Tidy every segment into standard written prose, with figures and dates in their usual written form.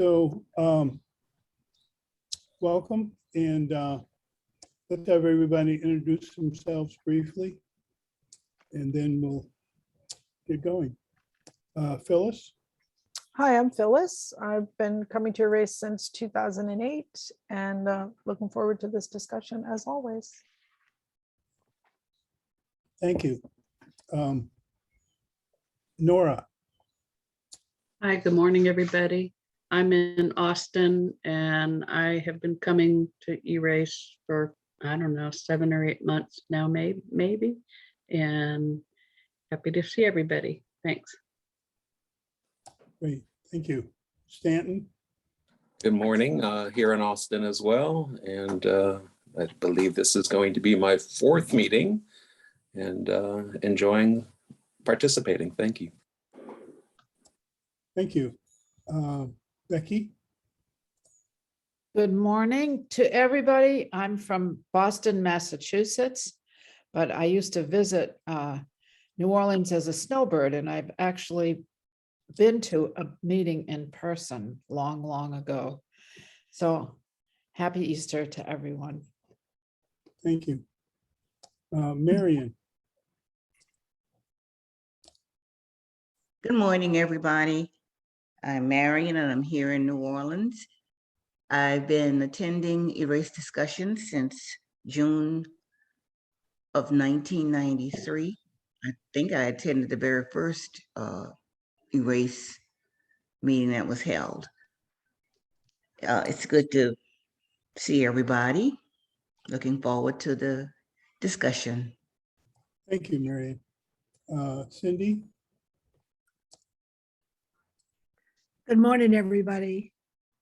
So welcome, and let's have everybody introduce themselves briefly, and then we'll get going. Phyllis? Hi, I'm Phyllis. I've been coming to Erace since 2008 and looking forward to this discussion as always. Thank you. Nora? Hi, good morning, everybody. I'm in Austin and I have been coming to Erace for, I don't know, 7 or 8 months now, maybe, and happy to see everybody. Thanks. Great, thank you. Stanton? Good morning, here in Austin as well. And I believe this is going to be my 4th meeting and enjoying participating. Thank you. Thank you. Becky? Good morning to everybody. I'm from Boston, Massachusetts, but I used to visit New Orleans as a snowbird, and I've actually been to a meeting in person long ago. So happy Easter to everyone. Thank you. Marion? Good morning, everybody. I'm Marion and I'm here in New Orleans. I've been attending Erace discussions since June of 1993. I think I attended the very first Erace meeting that was held. It's good to see everybody. Looking forward to the discussion. Thank you, Marion. Cindy? Good morning, everybody.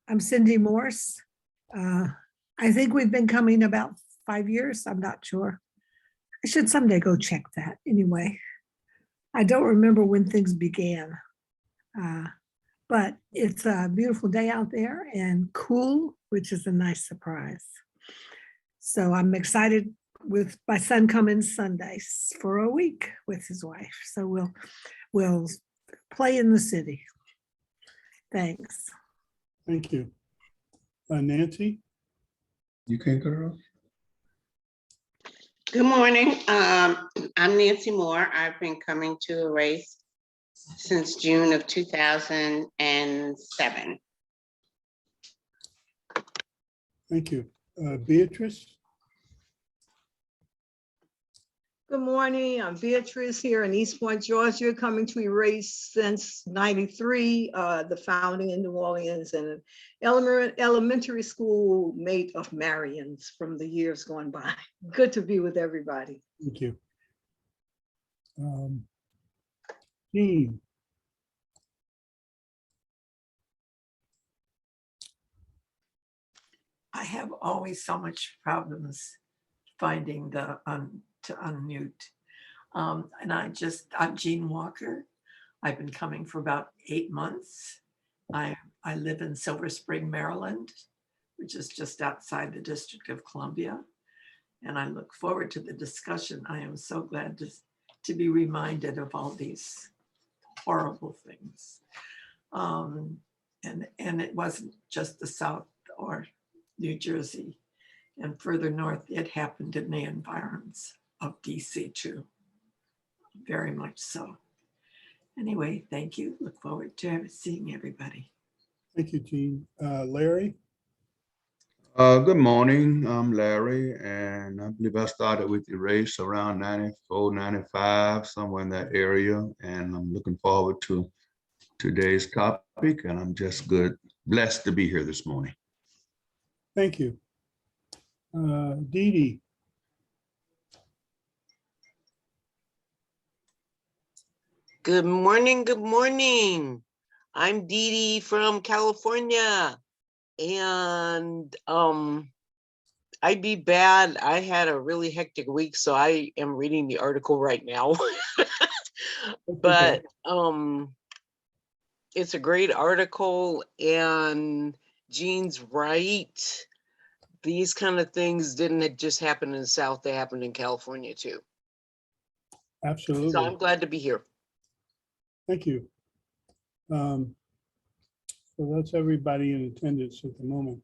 I'm Cindy Morse. I think we've been coming about 5 years. I'm not sure. I should someday go check that anyway. I don't remember when things began, but it's a beautiful day out there and cool, which is a nice surprise. So I'm excited with my son coming Sundays for a week with his wife. So we'll play in the city. Thanks. Thank you. Nancy? You can, girl. Good morning. I'm Nancy Moore. I've been coming to Erace since June of 2007. Thank you. Beatrice? Good morning, I'm Beatrice here in East Point, Georgia, coming to Erace since '93, the founding in New Orleans, and an elementary school mate of Marion's from the years gone by. Good to be with everybody. Thank you. Jean? I have always so much problems finding the to unmute. And I'm Jean Walker. I've been coming for about 8 months. I live in Silver Spring, Maryland, which is just outside the District of Columbia. And I look forward to the discussion. I am so glad to be reminded of all these horrible things. And it wasn't just the South or New Jersey. And further north, it happened in the environs of DC too, very much so. Anyway, thank you. Look forward to seeing everybody. Thank you, Jean. Larry? Good morning. I'm Larry, and I believe I started with Erace around 94, 95, somewhere in that area. And I'm looking forward to today's topic, and I'm just blessed to be here this morning. Thank you. Dee Dee? Good morning, good morning. I'm Dee Dee from California. And I'd be bad. I had a really hectic week, so I am reading the article right now. But it's a great article, and Jean's right. These kind of things didn't just happen in the South, they happened in California too. Absolutely. So I'm glad to be here. Thank you. So that's everybody in attendance at the moment.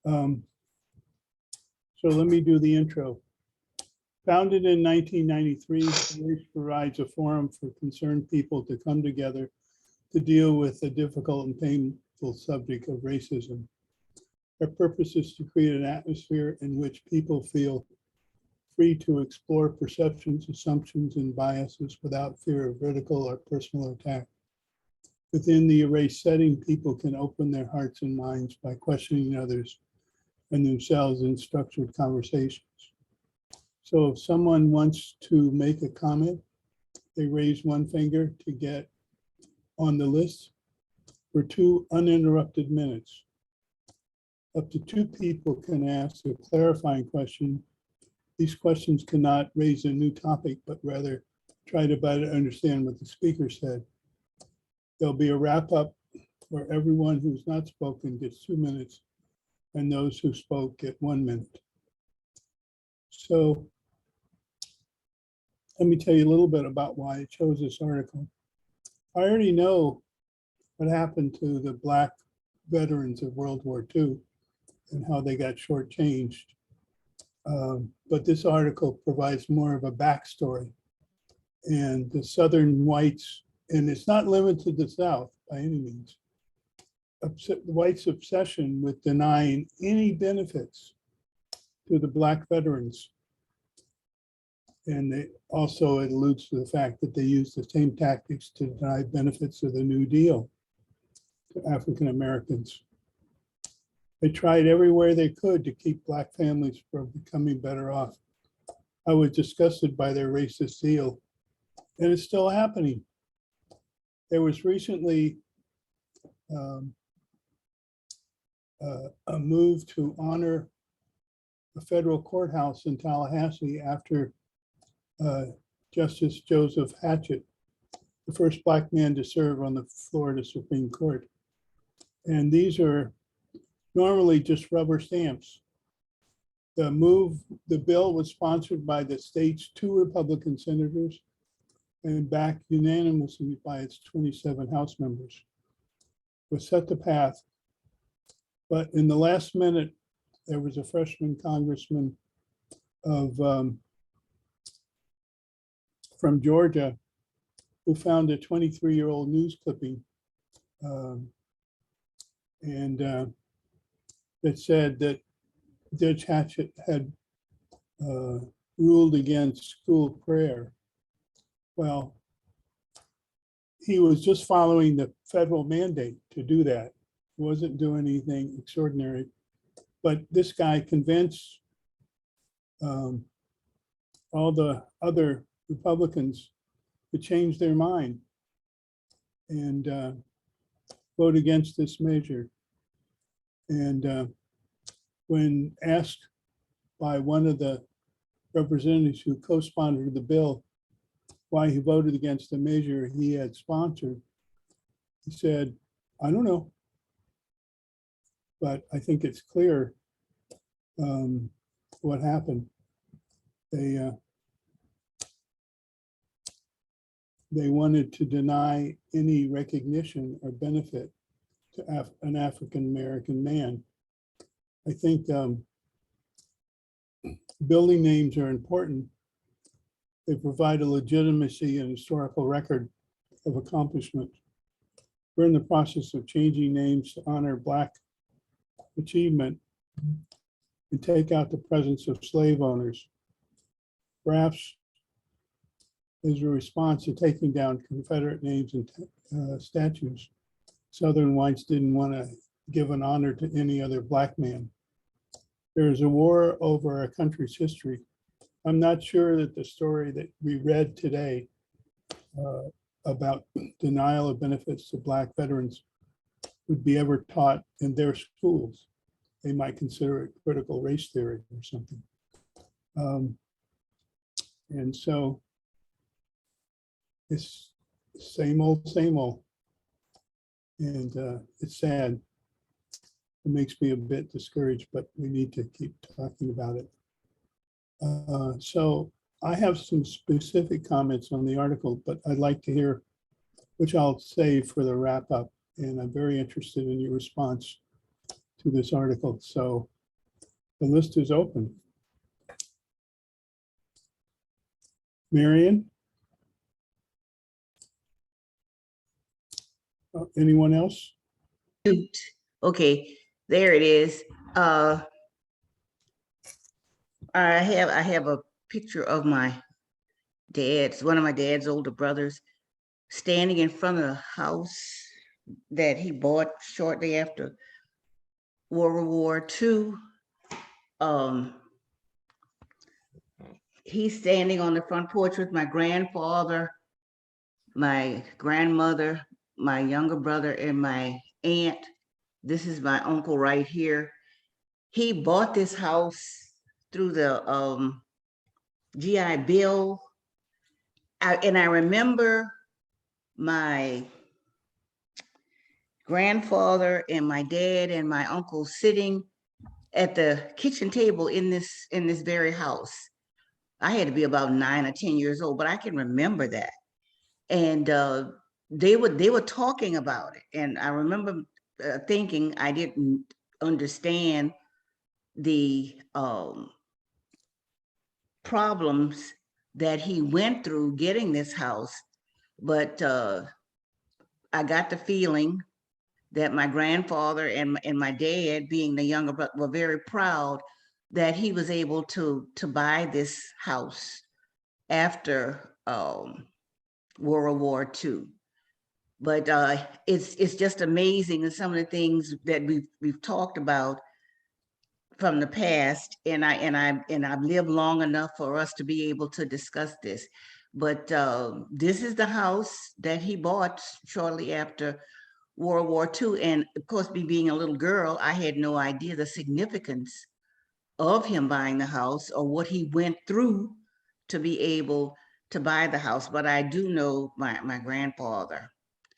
So let me do the intro. Founded in 1993, Erace provides a forum for concerned people to come together to deal with the difficult and painful subject of racism. Our purpose is to create an atmosphere in which people feel free to explore perceptions, assumptions, and biases without fear of ridicule or personal attack. Within the Erace setting, people can open their hearts and minds by questioning others and themselves in structured conversations. So if someone wants to make a comment, they raise one finger to get on the list for 2 uninterrupted minutes. Up to 2 people can ask a clarifying question. These questions cannot raise a new topic, but rather try to better understand what the speaker said. There'll be a wrap up where everyone who's not spoken gets 2 minutes and those who spoke get 1 minute. So let me tell you a little bit about why I chose this article. I already know what happened to the Black veterans of World War II and how they got shortchanged. But this article provides more of a backstory. And the Southern whites, and it's not limited to the South by any means, the whites' obsession with denying any benefits to the Black veterans. And it also alludes to the fact that they used the same tactics to deny benefits of the New Deal to African Americans. They tried everywhere they could to keep Black families from becoming better off. I was disgusted by their racist zeal, and it's still happening. There was recently a move to honor a federal courthouse in Tallahassee after Justice Joseph Hatchett, the first Black man to serve on the Florida Supreme Court. And these are normally just rubber stamps. The bill was sponsored by the state's 2 Republican senators and backed unanimously by its 27 House members. It was set the path, but in the last minute, there was a freshman congressman from Georgia who found a 23-year-old news clipping that said that Judge Hatchett had ruled against school prayer. Well, he was just following the federal mandate to do that. He wasn't doing anything extraordinary. But this guy convinced all the other Republicans to change their mind and vote against this measure. And when asked by one of the representatives who co-sponsored the bill why he voted against the measure he had sponsored, he said, "I don't know, but I think it's clear what happened. They wanted to deny any recognition or benefit to an African-American man." I think building names are important. They provide a legitimacy and historical record of accomplishment. We're in the process of changing names to honor Black achievement and take out the presence of slave owners. Perhaps as a response to taking down Confederate names and statues, Southern whites didn't want to give an honor to any other Black man. There's a war over a country's history. I'm not sure that the story that we read today about denial of benefits to Black veterans would be ever taught in their schools. They might consider it critical race theory or something. And so it's same old, and it's sad. It makes me a bit discouraged, but we need to keep talking about it. So I have some specific comments on the article, but I'd like to hear, which I'll save for the wrap up and I'm very interested in your response to this article. So the list is open. Marion? Anyone else? Okay, there it is. I have a picture of my dad's, one of my dad's older brothers, standing in front of the house that he bought shortly after World War II. He's standing on the front porch with my grandfather, my grandmother, my younger brother, and my aunt. This is my uncle right here. He bought this house through the GI Bill. And I remember my grandfather and my dad and my uncle sitting at the kitchen table in this very house. I had to be about 9 or 10 years old, but I can remember that. And they were talking about it. And I remember thinking I didn't understand the problems that he went through getting this house. But I got the feeling that my grandfather and my dad, being the younger brother, were very proud that he was able to buy this house after World War II. But it's just amazing, and some of the things that we've talked about from the past, and I've lived long enough for us to be able to discuss this. But this is the house that he bought shortly after World War II. And of course, me being a little girl, I had no idea the significance of him buying the house or what he went through to be able to buy the house. But I do know my grandfather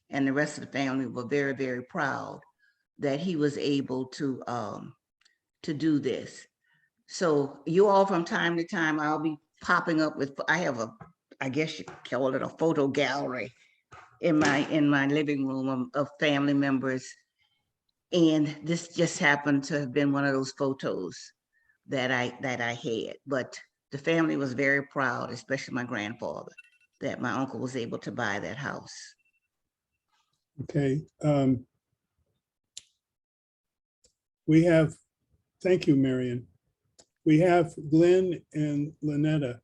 and the rest of the family were very, very proud that he was able to do this. So you all, from time to time, I'll be popping up with, I have I guess you call it a photo gallery in my living room of family members. And this just happened to have been one of those photos that I had. But the family was very proud, especially my grandfather, that my uncle was able to buy that house. Okay. We have, thank you, Marion. We have Glenn and Lynetta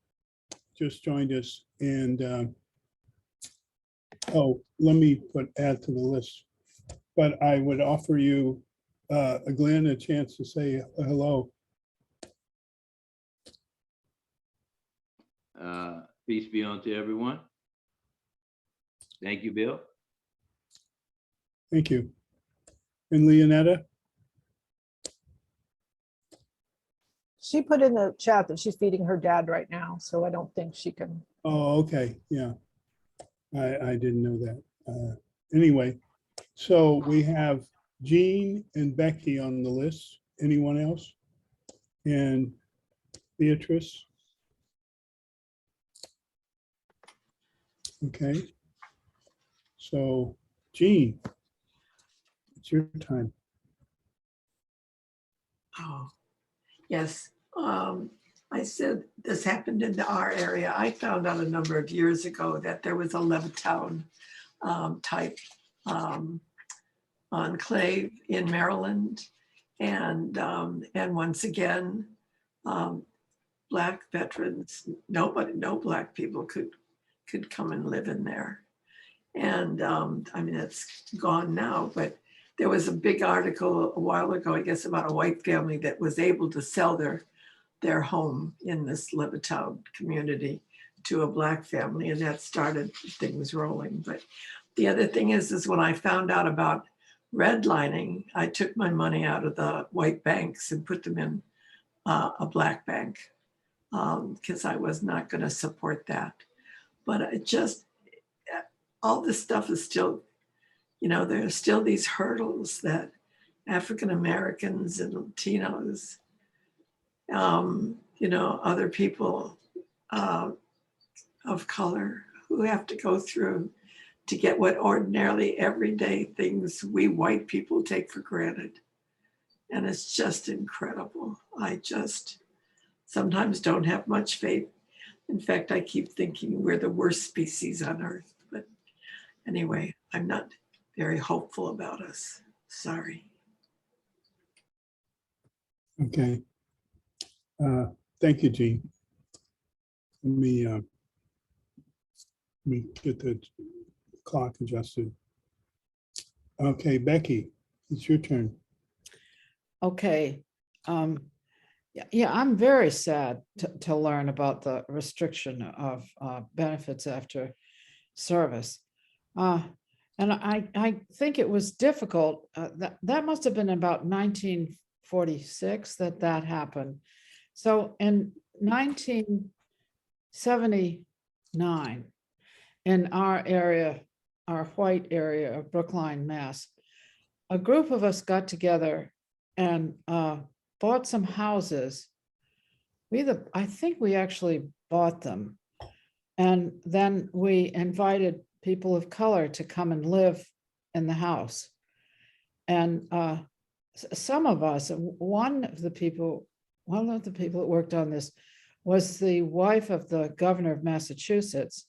just joined us, and oh, let me add to the list. But I would offer you, Glenn, a chance to say hello. Peace be unto everyone. Thank you, Bill. Thank you. And Leonetta? She put in the chat that she's feeding her dad right now, so I don't think she can. Oh, okay, yeah. I didn't know that. Anyway, so we have Jean and Becky on the list. Anyone else? And Beatrice? Okay. So Jean, it's your time. Oh, yes. I said this happened in our area. I found out a number of years ago that there was a Levittown type enclave in Maryland, and once again, Black veterans, no Black people could come and live in there. And I mean, it's gone now, but there was a big article a while ago, I guess, about a white family that was able to sell their home in this Levittown community to a Black family, and that started things rolling. But the other thing is when I found out about redlining, I took my money out of the white banks and put them in a Black bank because I was not going to support that. But it just, all this stuff is still, you know, there are still these hurdles that African Americans and Latinos, you know, other people of color who have to go through to get what ordinarily everyday things we white people take for granted. And it's just incredible. I just sometimes don't have much faith. In fact, I keep thinking we're the worst species on earth. But anyway, I'm not very hopeful about us. Sorry. Okay. Thank you, Jean. Let me get the clock adjusted. Okay, Becky, it's your turn. Okay. Yeah, I'm very sad to learn about the restriction of benefits after service. And I think it was difficult. That must have been about 1946 that happened. So in 1979, in our area, our white area of Brookline, Mass, a group of us got together and bought some houses. I think we actually bought them. And then we invited people of color to come and live in the house. And some of us, one of the people that worked on this was the wife of the governor of Massachusetts.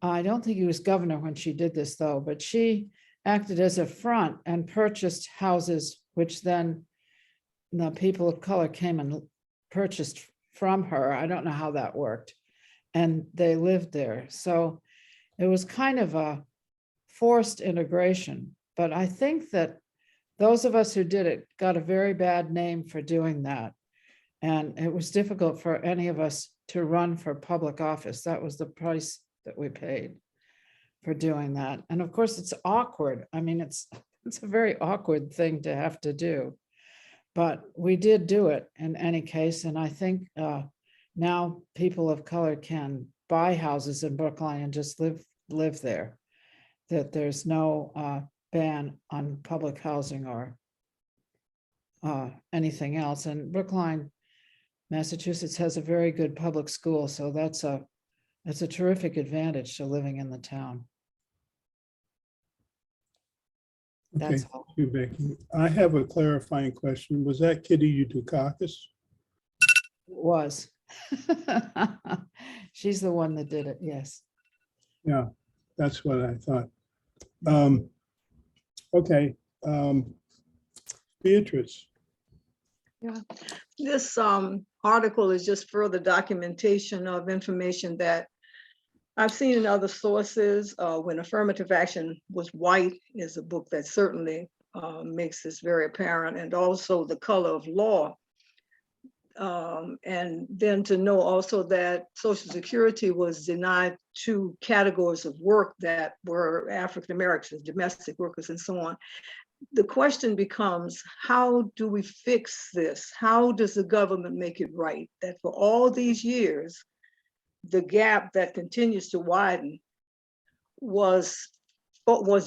I don't think he was governor when she did this though, but she acted as a front and purchased houses, which then the people of color came and purchased from her. I don't know how that worked. And they lived there. So it was kind of a forced integration. But I think that those of us who did it got a very bad name for doing that. And it was difficult for any of us to run for public office. That was the price that we paid for doing that. And of course, it's awkward. I mean, it's a very awkward thing to have to do. But we did do it in any case. And I think now people of color can buy houses in Brookline and just live there. That there's no ban on public housing or anything else. And Brookline, Massachusetts has a very good public school. So that's a terrific advantage to living in the town. Okay, That's thank all. you, Becky. I have a clarifying question. Was that Kitty Dukakis? Was. She's the one that did it, yes. Yeah, that's what I thought. Okay, Beatrice. Yeah, this article is just further documentation of information that I've seen in other sources. When Affirmative Action Was White is a book that certainly makes this very apparent, and also The Color of Law. And then to know also that Social Security was denied 2 categories of work that were African Americans, domestic workers and so on. The question becomes, how do we fix this? How does the government make it right? That for all these years, the gap that continues to widen was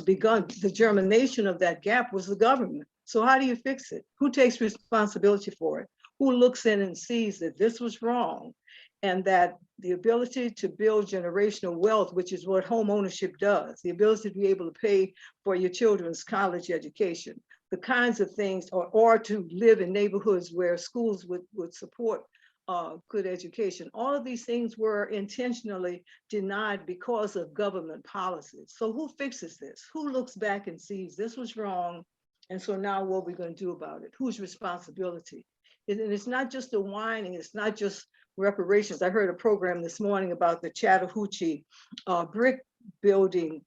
begun. The germination of that gap was the government. So how do you fix it? Who takes responsibility for it? Who looks in and sees that this was wrong, and that the ability to build generational wealth, which is what home ownership does, the ability to be able to pay for your children's college education, the kinds of things, or to live in neighborhoods where schools would support good education. All of these things were intentionally denied because of government policies. So who fixes this? Who looks back and sees this was wrong, and so now what are we going to do about it? Whose responsibility? And it's not just the whining, it's not just reparations. I heard a program this morning about the Chattahoochee brick building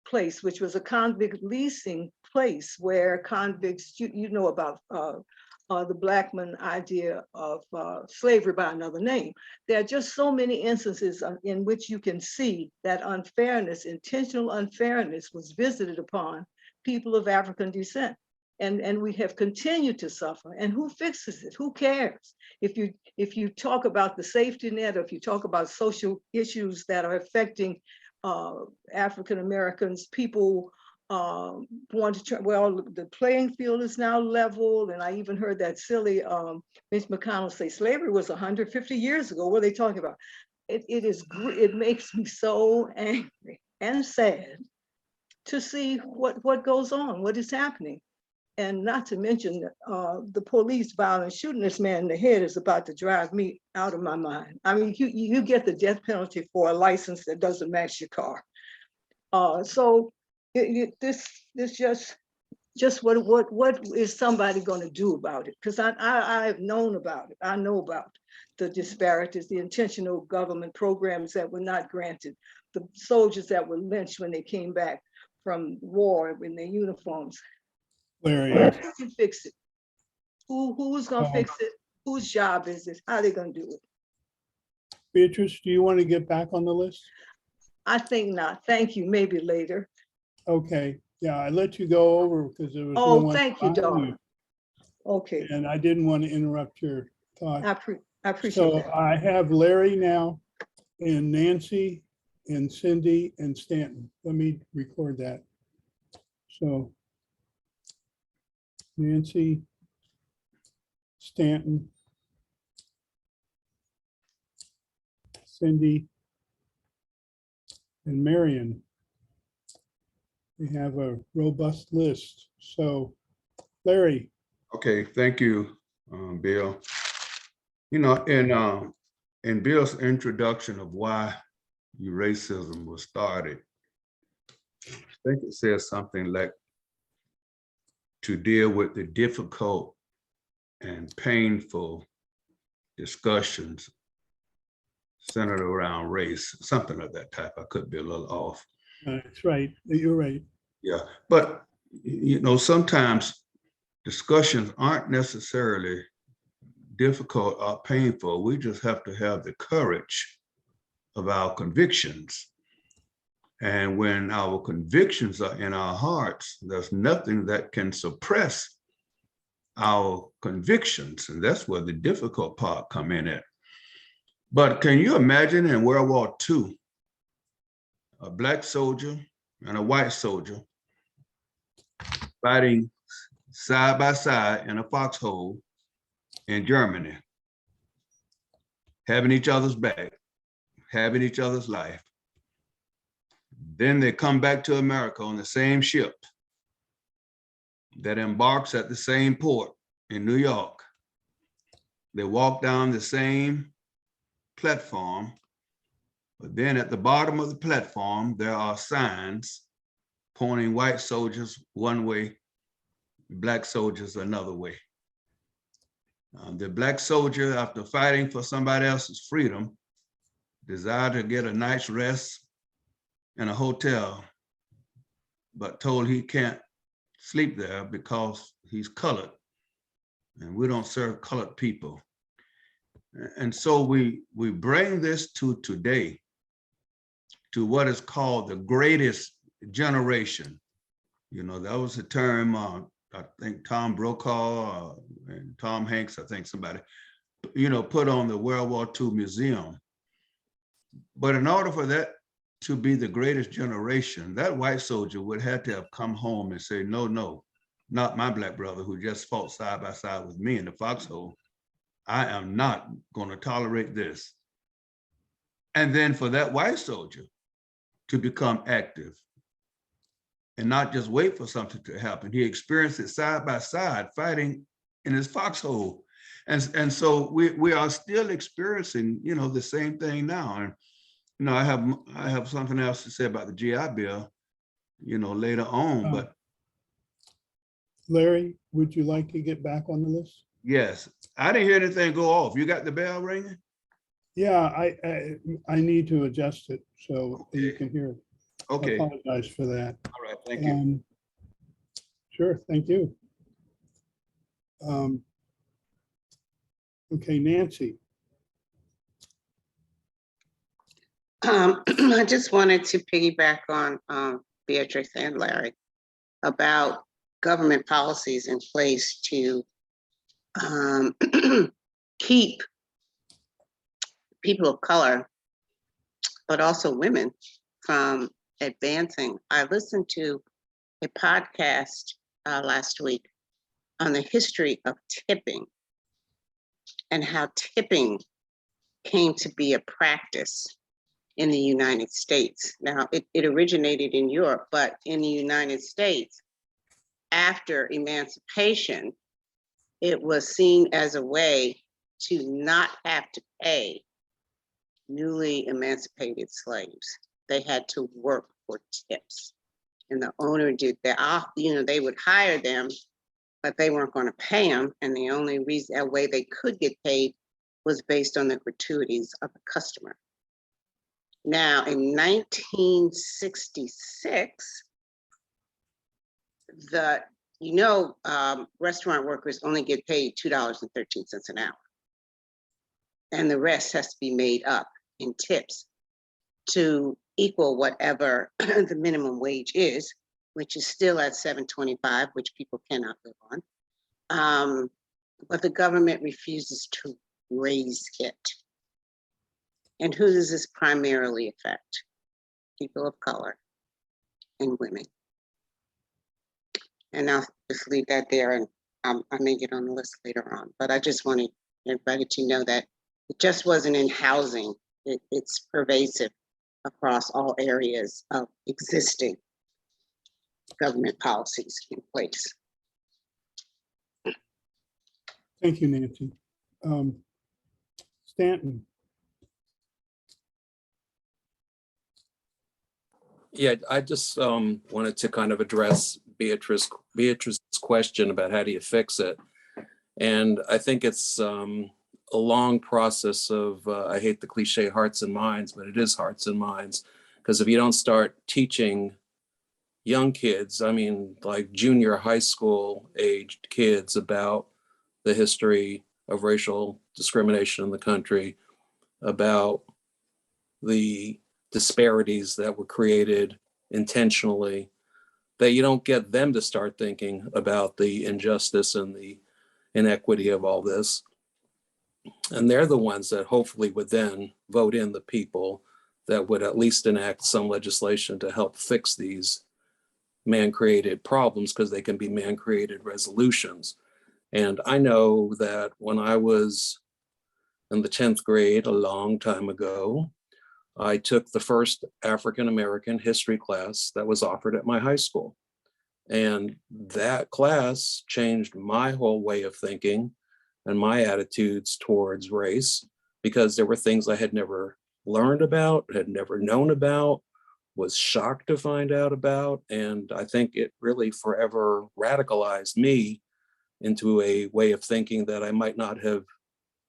place, which was a convict leasing place where convicts, you know about the Blackman idea of slavery by another name. There are just so many instances in which you can see that unfairness, intentional unfairness, was visited upon people of African descent. And we have continued to suffer. And who fixes it? Who cares? If you talk about the safety net, or if you talk about social issues that are affecting African Americans, people want to try, well, the playing field is now leveled. And I even heard that silly Mitch McConnell say slavery was 150 years ago. What are they talking about? It makes me so angry and sad to see what goes on, what is happening. And not to mention the police violence, shooting this man in the head is about to drive me out of my mind. I mean, you get the death penalty for a license that doesn't match your car. So this just what is somebody going to do about it? Because I've known about it. I know about the disparities, the intentional government programs that were not granted, the soldiers that were lynched when they came back from war in their uniforms. Larry, Who can fix it? Who's gonna fix it? Whose job is it? How are they gonna do it? Beatrice, do you want to get back on the list? I think not. Thank you. Maybe later. Okay, yeah, I let you go over because there was no Oh, one thank you, behind darling. Okay, and I didn't want to interrupt your thought. I appreciate So that. I have Larry now and Nancy and Cindy and Stanton. Let me record that. So Nancy, Stanton, Cindy, and Marion. We have a robust list. So Larry. Okay, thank you, Bill. You know, in Bill's introduction of why racism was started, I think it says something like to deal with the difficult and painful discussions centered around race, something of that type. I could be a little off. That's right. You're right. Yeah, but you know, sometimes discussions aren't necessarily difficult or painful. We just have to have the courage of our convictions. And when our convictions are in our hearts, there's nothing that can suppress our convictions. And that's where the difficult part come in at. But can you imagine in World War II, a Black soldier and a white soldier fighting side by side in a foxhole in Germany, having each other's back, having each other's life. Then they come back to America on the same ship that embarks at the same port in New York. They walk down the same platform, but then at the bottom of the platform, there are signs pointing white soldiers one way, Black soldiers another way. The Black soldier, after fighting for somebody else's freedom, desired to get a night's rest in a hotel, but told he can't sleep there because he's colored, and we don't serve colored people. And so we bring this to today, to what is called the greatest generation. You know, that was a term, I think Tom Brokaw and Tom Hanks, I think somebody, you know, put on the World War II Museum. But in order for that to be the greatest generation, that white soldier would have to have come home and say, no, no, not my Black brother who just fought side by side with me in the foxhole. I am not going to tolerate this. And then for that white soldier to become active and not just wait for something to happen. He experienced it side by side, fighting in his foxhole. And so we are still experiencing, you know, the same thing now. And, you know, I have something else to say about the GI Bill, you know, later on, but. Larry, would you like to get back on the list? Yes, I didn't hear anything go off. You got the bell ringing? Yeah, I need to adjust it so you can hear it. Okay. I apologize for that. All right, thank you. Sure, thank you. Okay, Nancy. I just wanted to piggyback on Beatrice and Larry about government policies in place to keep people of color, but also women, from advancing. I listened to a podcast last week on the history of tipping and how tipping came to be a practice in the United States. Now, it originated in Europe, but in the United States, after emancipation, it was seen as a way to not have to pay newly emancipated slaves. They had to work for tips. And the owner did that. They would hire them, but they weren't going to pay them. And the only reason, a way they could get paid was based on the gratuities of the customer. Now, in 1966, restaurant workers only get paid $2.13 an hour. And the rest has to be made up in tips to equal whatever the minimum wage is, which is still at $7.25, which people cannot live on. But the government refuses to raise it. And who does this primarily affect? People of color and women. And I'll just leave that there, and I may get on the list later on. But I just wanted everybody to know that it just wasn't in housing. It's pervasive across all areas of existing government policies in place. Thank you, Nancy. Stanton. Yeah, I just wanted to kind of address Beatrice's question about how do you fix it. And I think it's a long process of, I hate the cliche hearts and minds, but it is hearts and minds. Because if you don't start teaching young kids, I mean, like junior high school aged kids about the history of racial discrimination in the country, about the disparities that were created intentionally, that you don't get them to start thinking about the injustice and the inequity of all this. And they're the ones that hopefully would then vote in the people that would at least enact some legislation to help fix these man-created problems, because they can be man-created resolutions. And I know that when I was in the 10th grade a long time ago, I took the first African-American history class that was offered at my high school. And that class changed my whole way of thinking and my attitudes towards race, because there were things I had never learned about, had never known about, was shocked to find out about. And I think it really forever radicalized me into a way of thinking that I might not have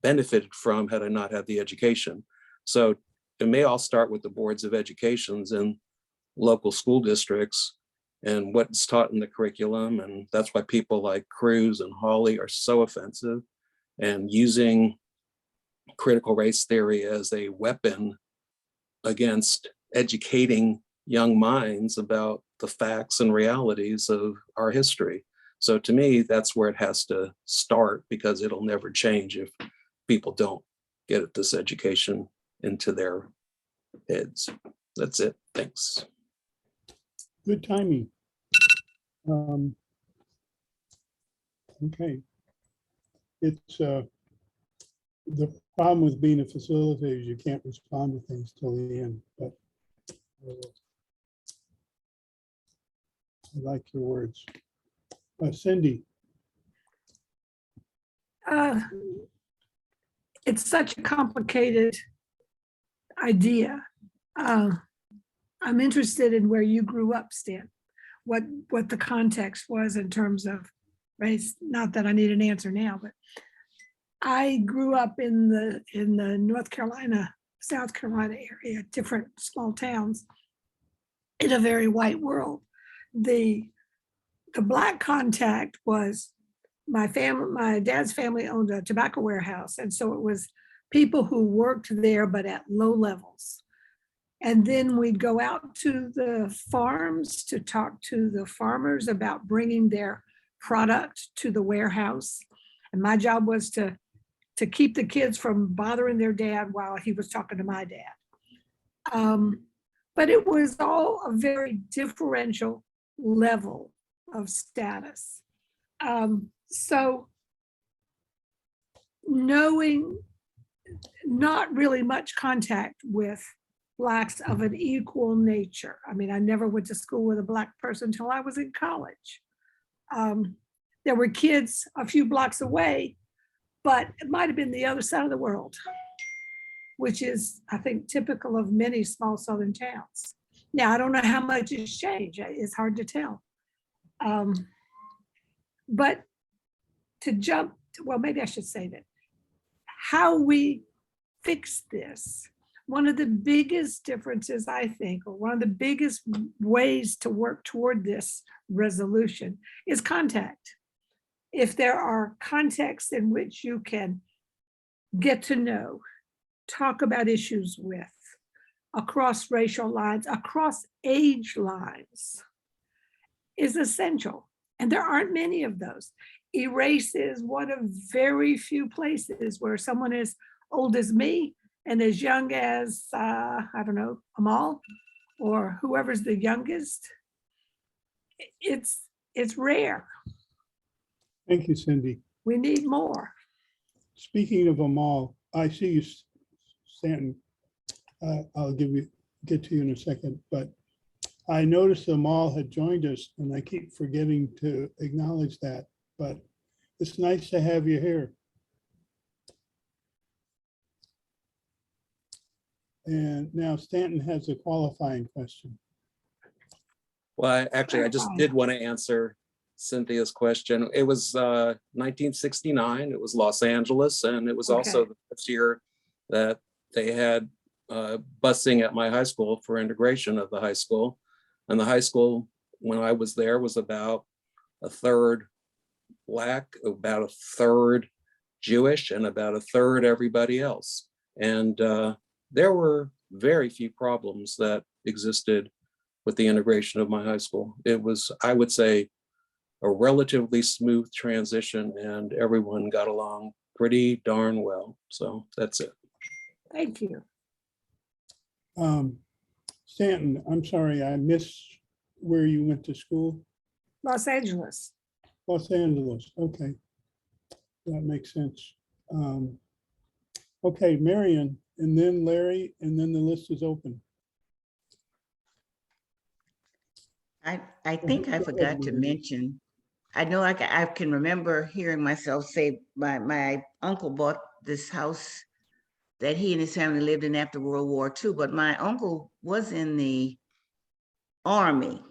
benefited from had I not had the education. So it may all start with the boards of educations and local school districts and what's taught in the curriculum. And that's why people like Cruz and Hawley are so offensive, and using critical race theory as a weapon against educating young minds about the facts and realities of our history. So to me, that's where it has to start, because it'll never change if people don't get this education into their heads. That's it. Thanks. Good timing. Okay. It's the problem with being a facilitator is you can't respond to things till the end, but I like your words. Cindy. It's such a complicated idea. I'm interested in where you grew up, Stan, what the context was in terms of race. Not that I need an answer now, but I grew up in the North Carolina, South Carolina area, different small towns in a very white world. The Black contact was my family. My dad's family owned a tobacco warehouse, and so it was people who worked there but at low levels. And then we'd go out to the farms to talk to the farmers about bringing their product to the warehouse. And my job was to keep the kids from bothering their dad while he was talking to my dad. But it was all a very differential level of status. So knowing not really much contact with Blacks of an equal nature. I mean, I never went to school with a Black person until I was in college. There were kids a few blocks away, but it might have been the other side of the world, which is, I think, typical of many small Southern towns. Now, I don't know how much has changed. It's hard to tell. But to jump, well, maybe I should say that how we fix this, one of the biggest differences, I think, or one of the biggest ways to work toward this resolution is contact. If there are contexts in which you can get to know, talk about issues with, across racial lines, across age lines, is essential. And there aren't many of those. Erace is one of very few places where someone as old as me and as young as, I don't know, Amal, or whoever's the youngest, it's rare. Thank you, Cindy. We need more. Speaking of Amal, I see you, Stanton. I'll get to you in a second, but I noticed Amal had joined us and I keep forgetting to acknowledge that, but it's nice to have you here. And now Stanton has a qualifying question. Well, I just did want to answer Cynthia's question. It was 1969. It was Los Angeles, and it was also Okay. the first year that they had busing at my high school for integration of the high school. And the high school, when I was there, was about a third Black, about a third Jewish, and about a third everybody else. And there were very few problems that existed with the integration of my high school. It was, I would say, a relatively smooth transition, and everyone got along pretty darn well. So that's it. Thank you. Stanton, I'm sorry, I missed where you went to school. Los Angeles. Los Angeles, okay. That makes sense. Okay, Marion, and then Larry, and then the list is open. I think I forgot to mention, I know I can remember hearing myself say my uncle bought this house that he and his family lived in after World War II, but my uncle was in the Army.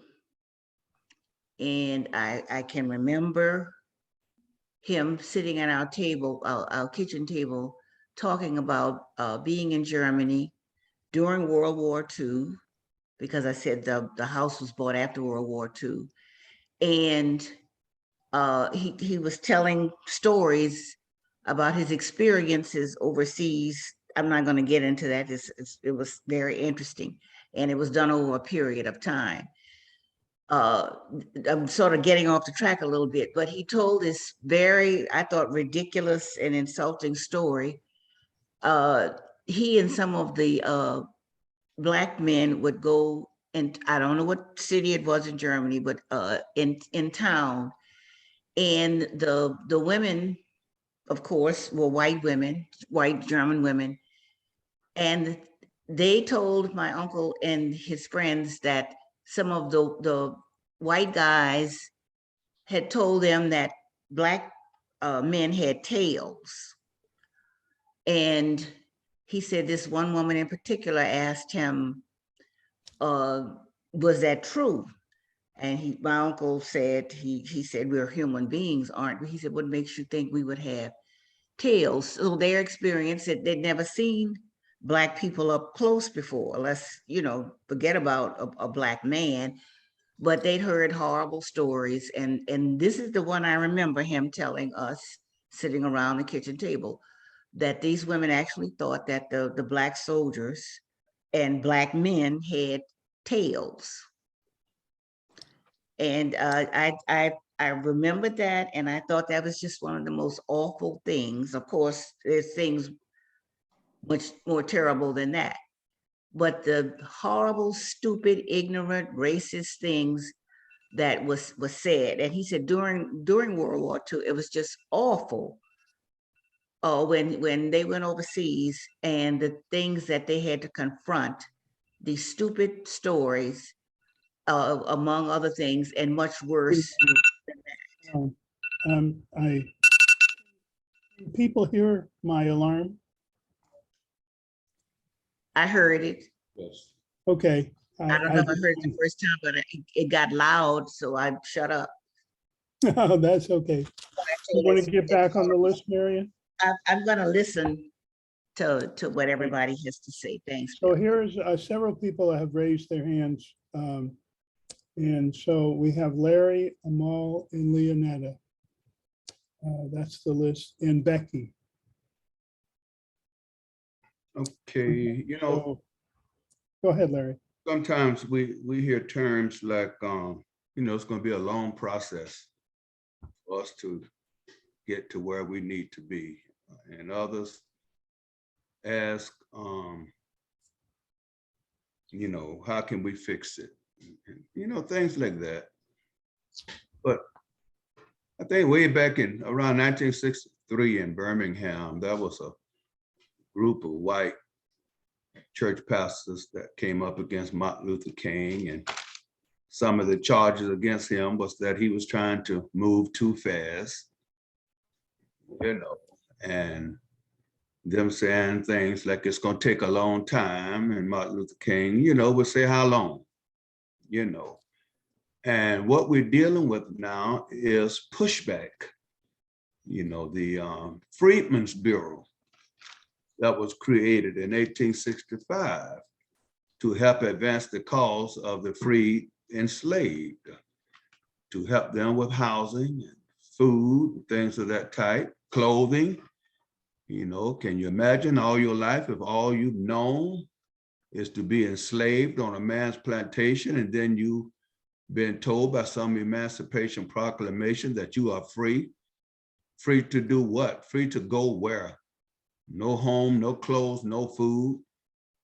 And I can remember him sitting at our table, our kitchen table, talking about being in Germany during World War II, because I said the house was bought after World War II. And he was telling stories about his experiences overseas. I'm not going to get into that. It was very interesting, and it was done over a period of time. I'm sort of getting off the track a little bit, but he told this very, I thought, ridiculous and insulting story. He and some of the Black men would go, and I don't know what city it was in Germany, but in town, and the women, of course, were white women, white German women, and they told my uncle and his friends that some of the white guys had told them that Black men had tails. And he said this one woman in particular asked him, was that true? And my uncle said, he said, we're human beings, aren't we? He said, what makes you think we would have tails? So their experience, that they'd never seen Black people up close before, let's, forget about a Black man, but they'd heard horrible stories. And this is the one I remember him telling us sitting around the kitchen table, that these women actually thought that the Black soldiers and Black men had tails. And I remembered that, and I thought that was just one of the most awful things. Of course, there's things much more terrible than that. But the horrible, stupid, ignorant, racist things that was said. And he said during World War II, it was just awful. When they went overseas, and the things that they had to confront these stupid stories, among other things, and much worse. People hear my alarm? I heard it. Yes. Okay. I don't know if I heard it the first time, but it got loud, so I shut up. Oh, that's okay. You want to get back on the list, Marion? I'm gonna listen to what everybody has to say. Thanks. So here's several people that have raised their hands. And so we have Larry, Amal, and Leonetta. That's the list, and Becky. Okay, you know, So, go ahead, Larry. sometimes we hear terms like, you know, it's going to be a long process for us to get to where we need to be. And others ask, you know, how can we fix it? And, you know, things like that. But I think way back in around 1963 in Birmingham, there was a group of white church pastors that came up against Martin Luther King, and some of the charges against him was that he was trying to move too fast, you know, and them saying things like it's going to take a long time, and Martin Luther King, you know, would say how long, you know. And what we're dealing with now is pushback. You know, the Freedmen's Bureau that was created in 1865 to help advance the cause of the free enslaved, to help them with housing, and food, things of that type, clothing. You know, can you imagine all your life if all you've known is to be enslaved on a man's plantation, and then you been told by some emancipation proclamation that you are free? Free to do what? Free to go where? No home, no clothes, no food.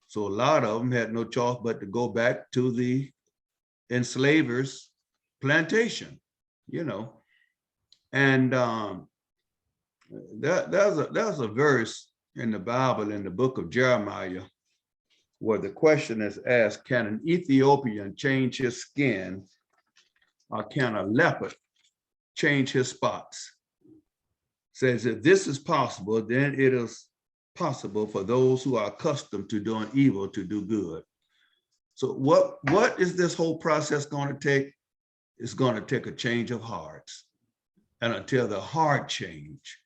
So a lot of them had no choice but to go back to the enslavers' plantation, you know. And there's a verse in the Bible, in the book of Jeremiah, where the question is asked, can an Ethiopian change his skin, or can a leopard change his spots? Says if this is possible, then it is possible for those who are accustomed to doing evil to do good. So what is this whole process going to take? It's going to take a change of hearts. And until the heart change,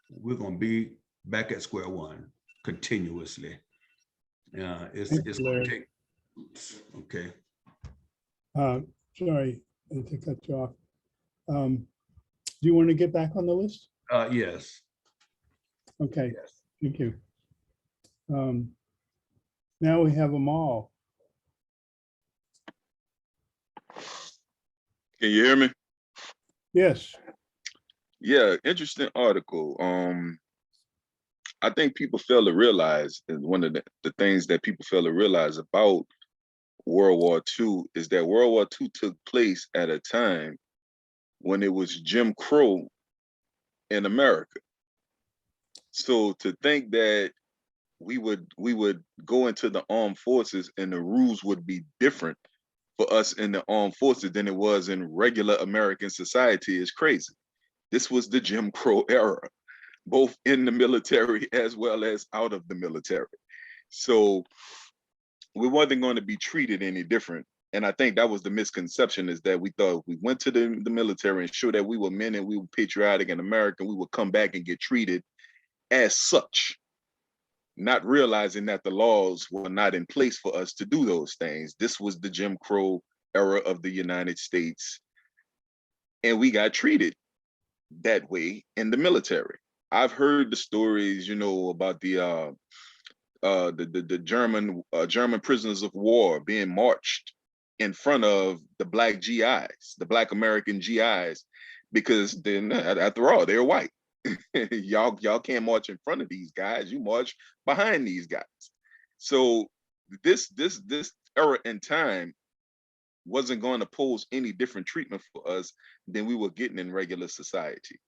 we're going to be back at square one continuously. It's going to take, okay. Sorry to cut you off. Do you want to get back on the list? Yes. Okay, Yes. thank you. Now we have them all. Can you hear me? Yes. Yeah, interesting article. I think people fail to realize, and one of the things that people fail to realize about World War II is that World War II took place at a time when it was Jim Crow in America. So to think that we would go into the armed forces and the rules would be different for us in the armed forces than it was in regular American society is crazy. This was the Jim Crow era, both in the military as well as out of the military. So we wasn't going to be treated any different. And I think that was the misconception, is that we thought if we went to the military and showed that we were men and we were patriotic and American, we would come back and get treated as such, not realizing that the laws were not in place for us to do those things. This was the Jim Crow era of the United States, and we got treated that way in the military. I've heard the stories, you know, about the German prisoners of war being marched in front of the black GIs, the black American GIs, because then after all, they're white. y'all can't march in front of these guys. You march behind these guys. So this era in time wasn't going to pose any different treatment for us than we were getting in regular society.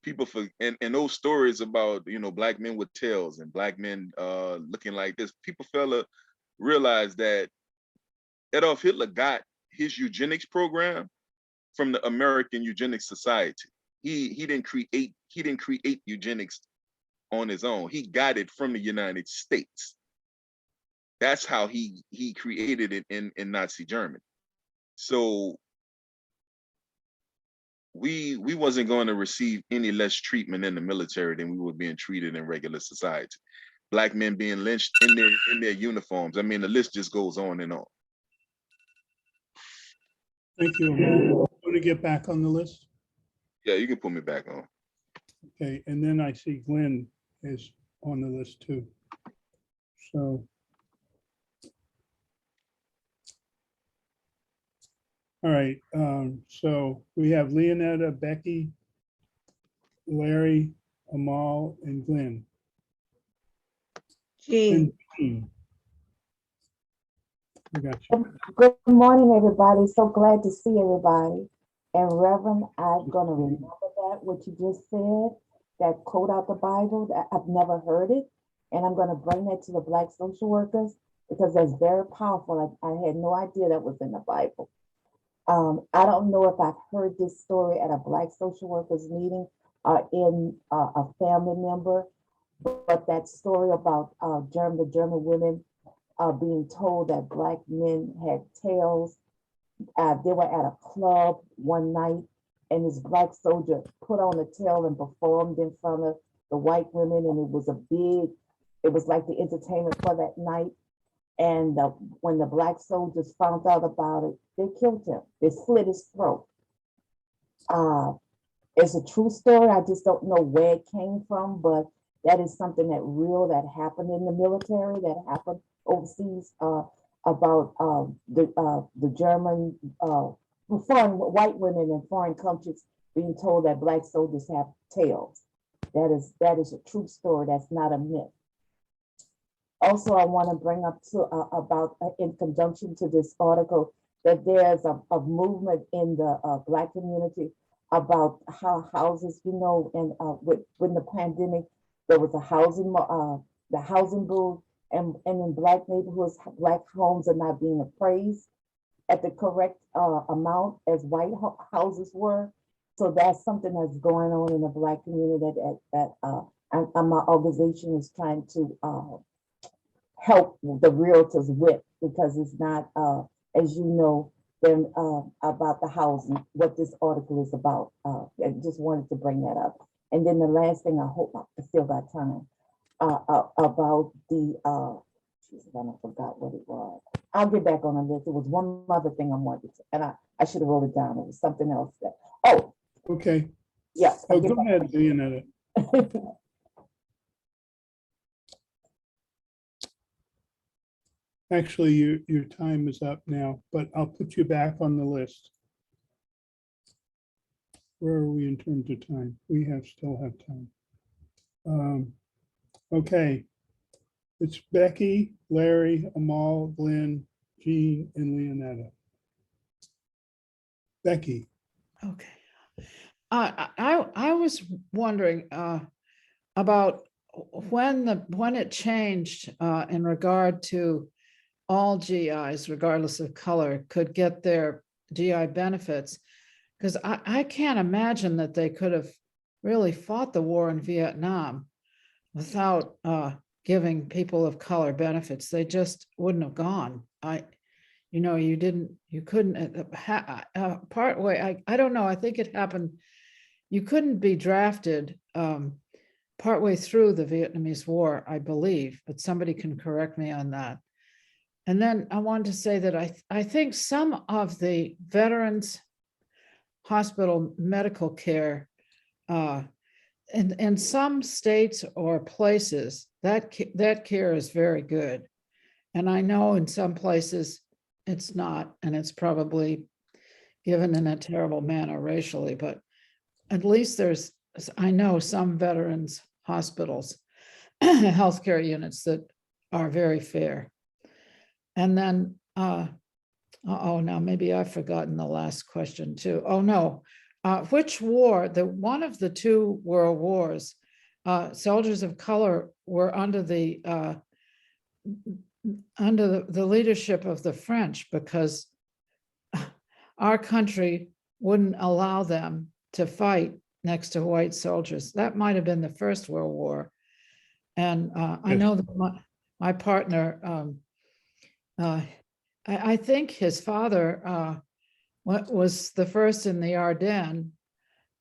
people for and those stories about, you know, black men with tails and black men looking like this, people fail to realize that Adolf Hitler got his eugenics program from the American Eugenics Society. He didn't create eugenics on his own. He got it from the United States. That's how he created it in Nazi Germany. So we wasn't going to receive any less treatment in the military than we were being treated in regular society. Black men being lynched in their uniforms. I mean, the list just goes on and on. Thank you. Want to get back on the list? Yeah, you can put me back on. Okay, and then I see Glenn is on the list too. So. All right, so we have Leonetta, Becky, Larry, Amal, and Glenn. Jean, And Jean. I got you. Good morning, everybody. So glad to see everybody. And Reverend, I'm gonna remember that, what you just said, that quote out the Bible, that I've never heard it. And I'm gonna bring that to the Black social workers because that's very powerful. I had no idea that was in the Bible. I don't know if I've heard this story at a Black social workers meeting or in a family member, but that story about the German women being told that Black men had tails. They were at a club one night and this Black soldier put on a tail and performed in front of the white women, and it was like the entertainment for that night. And when the Black soldiers found out about it, they killed him. They slit his throat. It's a true story. I just don't know where it came from, but that is something that happened in the military, that happened overseas, about the German foreign white women in foreign countries being told that Black soldiers have tails. That is a true story. That's not a myth. Also, I want to bring up about in conjunction to this article that there's a movement in the Black community about how houses, you know, and when the pandemic, there was the housing boom, and in Black neighborhoods, Black homes are not being appraised at the correct amount as white houses were. So that's something that's going on in the Black community that my organization is trying to help the realtors with, because it's not, as you know, then about the housing, what this article is about. I just wanted to bring that up. And then the last thing, I hope I still got time, about the, I forgot what it was. I'll get back on the list. It was one other thing I wanted to, and I should have wrote it down. It was something else that, oh. Okay. Yeah. Oh, go ahead, Leonetta. Actually, your time is up now, but I'll put you back on the list. Where are we in terms of time? We still have time. Okay. It's Becky, Larry, Amal, Glenn, Jean, and Leonetta. Becky. Okay. I was wondering about when it changed in regard to all GIs, regardless of color, could get their GI benefits, because I can't imagine that they could have really fought the war in Vietnam without giving people of color benefits. They just wouldn't have gone. You couldn't part way. I don't know. I think it happened. You couldn't be drafted partway through the Vietnamese War, I believe, but somebody can correct me on that. And then I wanted to say that I think some of the veterans hospital medical care in some states or places, that care is very good. And I know in some places it's not, and it's probably given in a terrible manner racially, but at least I know some veterans hospitals, healthcare units that are very fair. And then, now maybe I've forgotten the last question too. Oh no, which war, one of the two world wars, soldiers of color were under the leadership of the French, because our country wouldn't allow them to fight next to white soldiers. That might have been the First World War. And I Yes. know that my partner, I think his father was the first in the Ardennes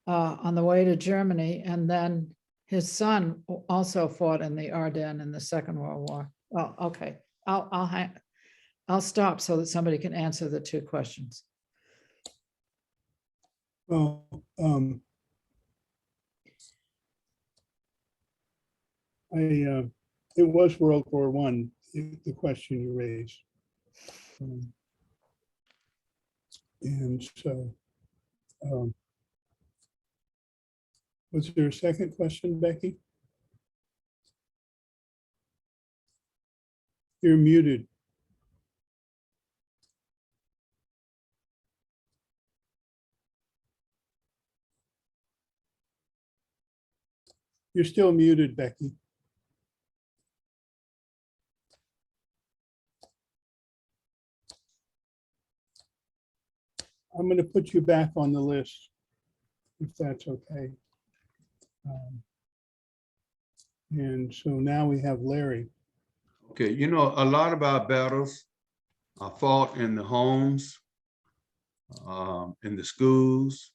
on the way to Germany, and then his son also fought in the Ardennes in the Second World War. Well, okay, I'll stop so that somebody can answer the two questions. Well, it was World War I, the question you raised. And so, was there a second question, Becky? You're muted. You're still muted, Becky. I'm going to put you back on the list, if that's okay. And so now we have Larry. Okay, you know, a lot of our battles are fought in the homes, in the schools,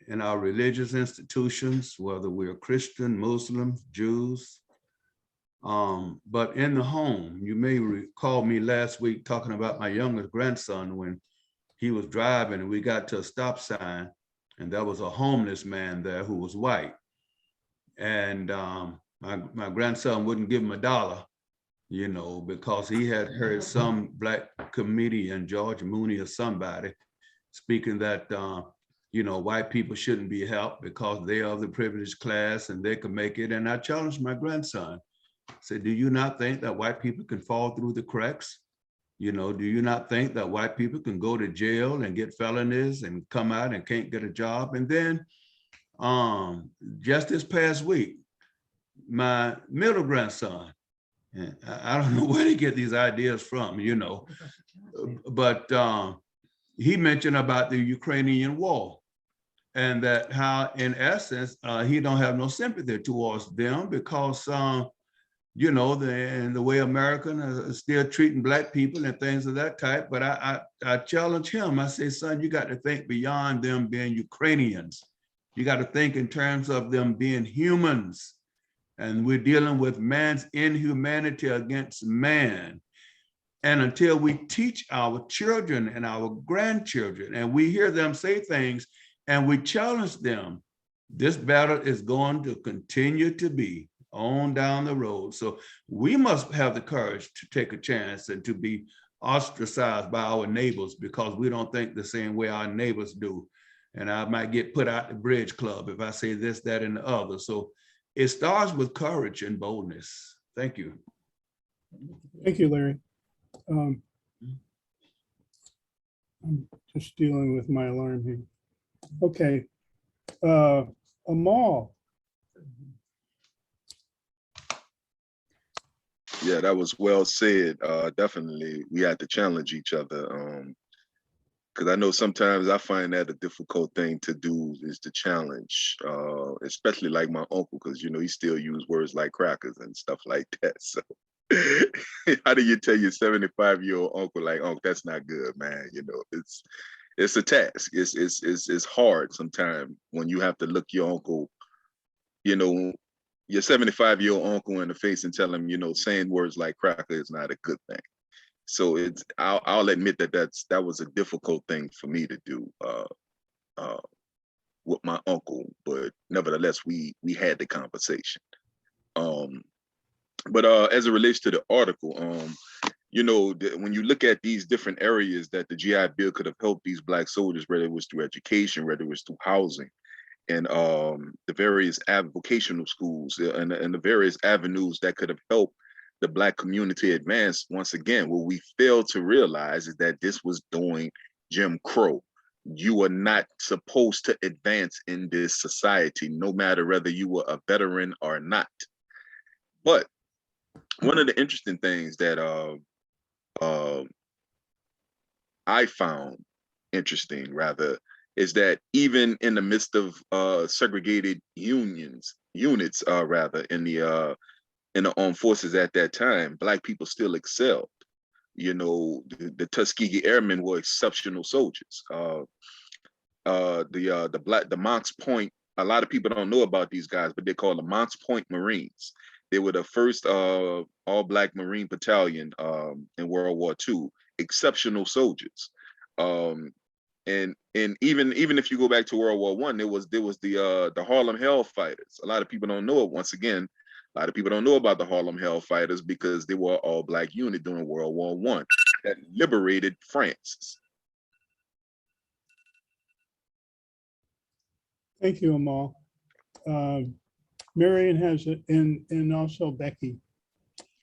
in our religious institutions, whether we're Christian, Muslim, Jews. But in the home, you may recall me last week talking about my youngest grandson when he was driving and we got to a stop sign and there was a homeless man there who was white. And my grandson wouldn't give him $1, you know, because he had heard some Black comedian, George Mooney or somebody, speaking that, you know, white people shouldn't be helped because they are the privileged class and they can make it. And I challenged my grandson, I said, do you not think that white people can fall through the cracks? You know, do you not think that white people can go to jail and get felonies and come out and can't get a job? And then just this past week, my middle grandson, and I don't know where they get these ideas from, you know, but he mentioned about the Ukrainian war and that how in essence, he don't have no sympathy towards them because, you know, the way Americans are still treating Black people and things of that type. But I challenge him. I say, son, you got to think beyond them being Ukrainians. You got to think in terms of them being humans. And we're dealing with man's inhumanity against man. And until we teach our children and our grandchildren, and we hear them say things and we challenge them, this battle is going to continue to be on down the road. So we must have the courage to take a chance and to be ostracized by our neighbors because we don't think the same way our neighbors do. And I might get put out the bridge club if I say this, that, and the other. So it starts with courage and boldness. Thank you. Thank you, Larry. I'm just dealing with my alarm here. Okay. Amal. Yeah, that was well said. Definitely, we had to challenge each other. Because I know sometimes I find that a difficult thing to do is to challenge, especially like my uncle, because you know he still use words like crackers and stuff like that. So how do you tell your 75-year-old uncle like, "Uncle, that's not good, man"? You know, it's a task. It's hard sometimes when you have to look your uncle, you know, your 75-year-old uncle in the face and tell him, you know, saying words like cracker is not a good thing. So I'll admit that that was a difficult thing for me to do with my uncle, but nevertheless we had the conversation. But as it relates to the article, you know, when you look at these different areas that the GI Bill could have helped these Black soldiers, whether it was through education, whether it was through housing, and the various vocational schools and the various avenues that could have helped the Black community advance. Once again, what we fail to realize is that this was during Jim Crow. you were not supposed to advance in this society, no matter whether you were a veteran or not. But one of the interesting things that I found interesting, rather, is that even in the midst of segregated units, rather, in the armed forces at that time, Black people still excelled. You know, the Tuskegee Airmen were exceptional soldiers. The Monk's Point. A lot of people don't know about these guys, but they're called the Monk's Point Marines. They were the first all-Black Marine battalion in World War II. Exceptional soldiers. And even if you go back to World War I, there was the Harlem Hellfighters. A lot of people don't know it. Once again, a lot of people don't know about the Harlem Hellfighters because they were all-Black unit during World War I that liberated France. Thank you, Amal. Marion has it, and also Becky.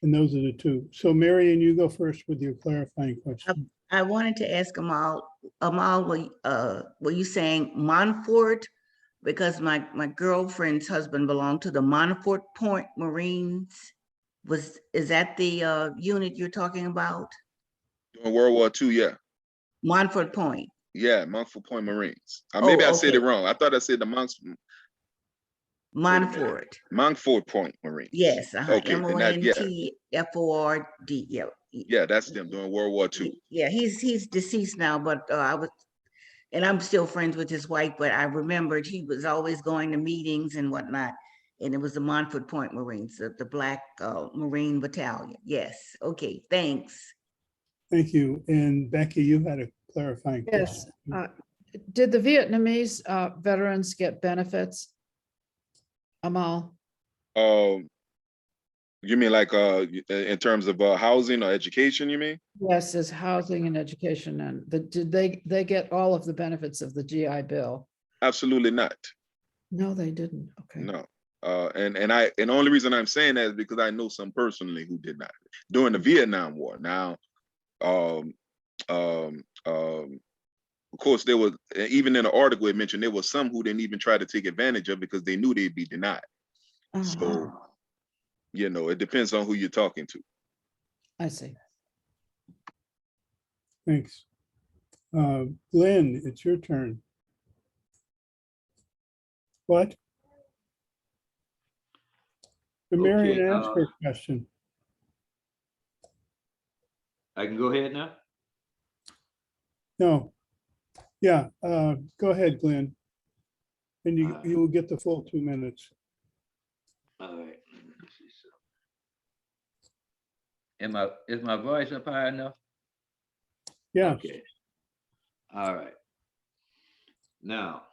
And those are the two. So Marion, you go first with your clarifying question. I wanted to ask Amal, were you saying Montfort? Because my girlfriend's husband belonged to the Montfort Point Marines. Is that the unit you're talking about? During World War II, yeah. Montfort Point. Yeah, Montfort Point Marines. Maybe I said it wrong. I thought I said the Montfort. Montfort Point Marines. Yes, Okay, Montford. Yeah. Yeah, that's them during World War II. Yeah, he's deceased now, but and I'm still friends with his wife, but I remembered he was always going to meetings and whatnot. And it was the Montfort Point Marines, the Black Marine Battalion. Yes, okay, thanks. Thank you. And Becky, you had a clarifying question. Yes. Did the Vietnamese veterans get benefits? Amal? You mean like in terms of housing or education, you mean? Yes, as housing and education. And did they get all of the benefits of the GI Bill? Absolutely not. No, they didn't. Okay. No. And the only reason I'm saying that is because I know some personally who did not during the Vietnam War. Now, of course, there was, even in the article it mentioned there was some who didn't even try to take advantage of because they knew they'd be denied. So, you know, it depends on who you're talking to. I see. Thanks. Glenn, it's your turn. What? Marion asked her question. I can go ahead now? No. Yeah, go ahead, Glenn. And you will get the full 2 minutes. All right. Is my voice up high enough? Yeah. Okay. All right. Now,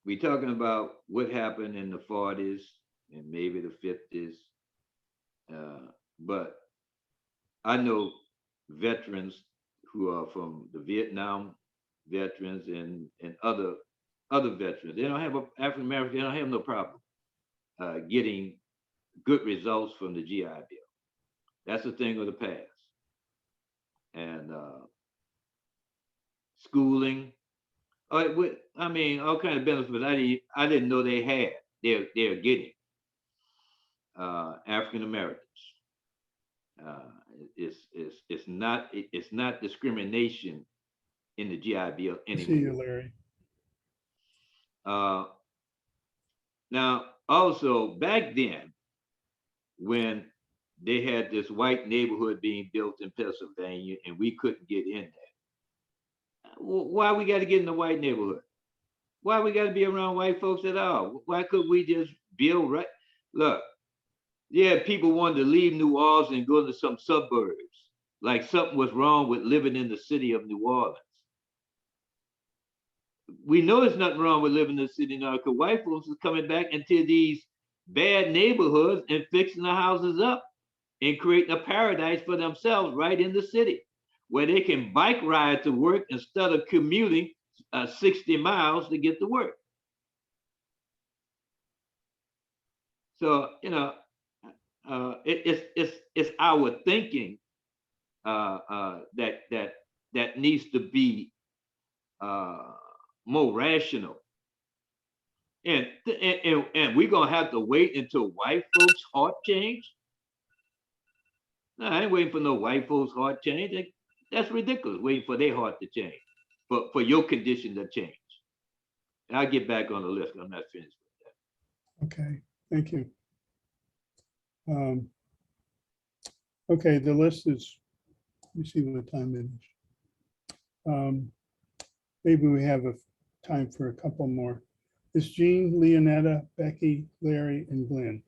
we're talking about what happened in the 40s and maybe the 50s. But I know veterans who are from the Vietnam veterans and other veterans. They don't have African Americans. They don't have no problem getting good results from the GI Bill. That's a thing of the past. And schooling. I mean, all kinds of benefits I didn't know they had. They're getting African Americans. It's not discrimination in the GI Bill anymore. See you, Larry. Now, also back then, when they had this white neighborhood being built in Pennsylvania and we couldn't get in there. Why we got to get in the white neighborhood? Why we got to be around white folks at all? Why could we just build right? Look, yeah, people wanted to leave New Orleans and go to some suburbs, like something was wrong with living in the city of New Orleans. We know there's nothing wrong with living in the city now because white folks is coming back into these bad neighborhoods and fixing the houses up and creating a paradise for themselves right in the city where they can bike ride to work instead of commuting 60 miles to get to work. So, you know, it's our thinking that needs to be more rational. And we're gonna have to wait until white folks' heart change. No, I ain't waiting for no white folks' heart change. That's ridiculous, waiting for their heart to change, but for your condition to change. And I'll get back on the list. I'm not finished with that. Okay, thank you. Okay, the list is, let me see what time it is. Maybe we have a time for a couple more. It's Jean, Leonetta, Becky, Larry, and Glenn.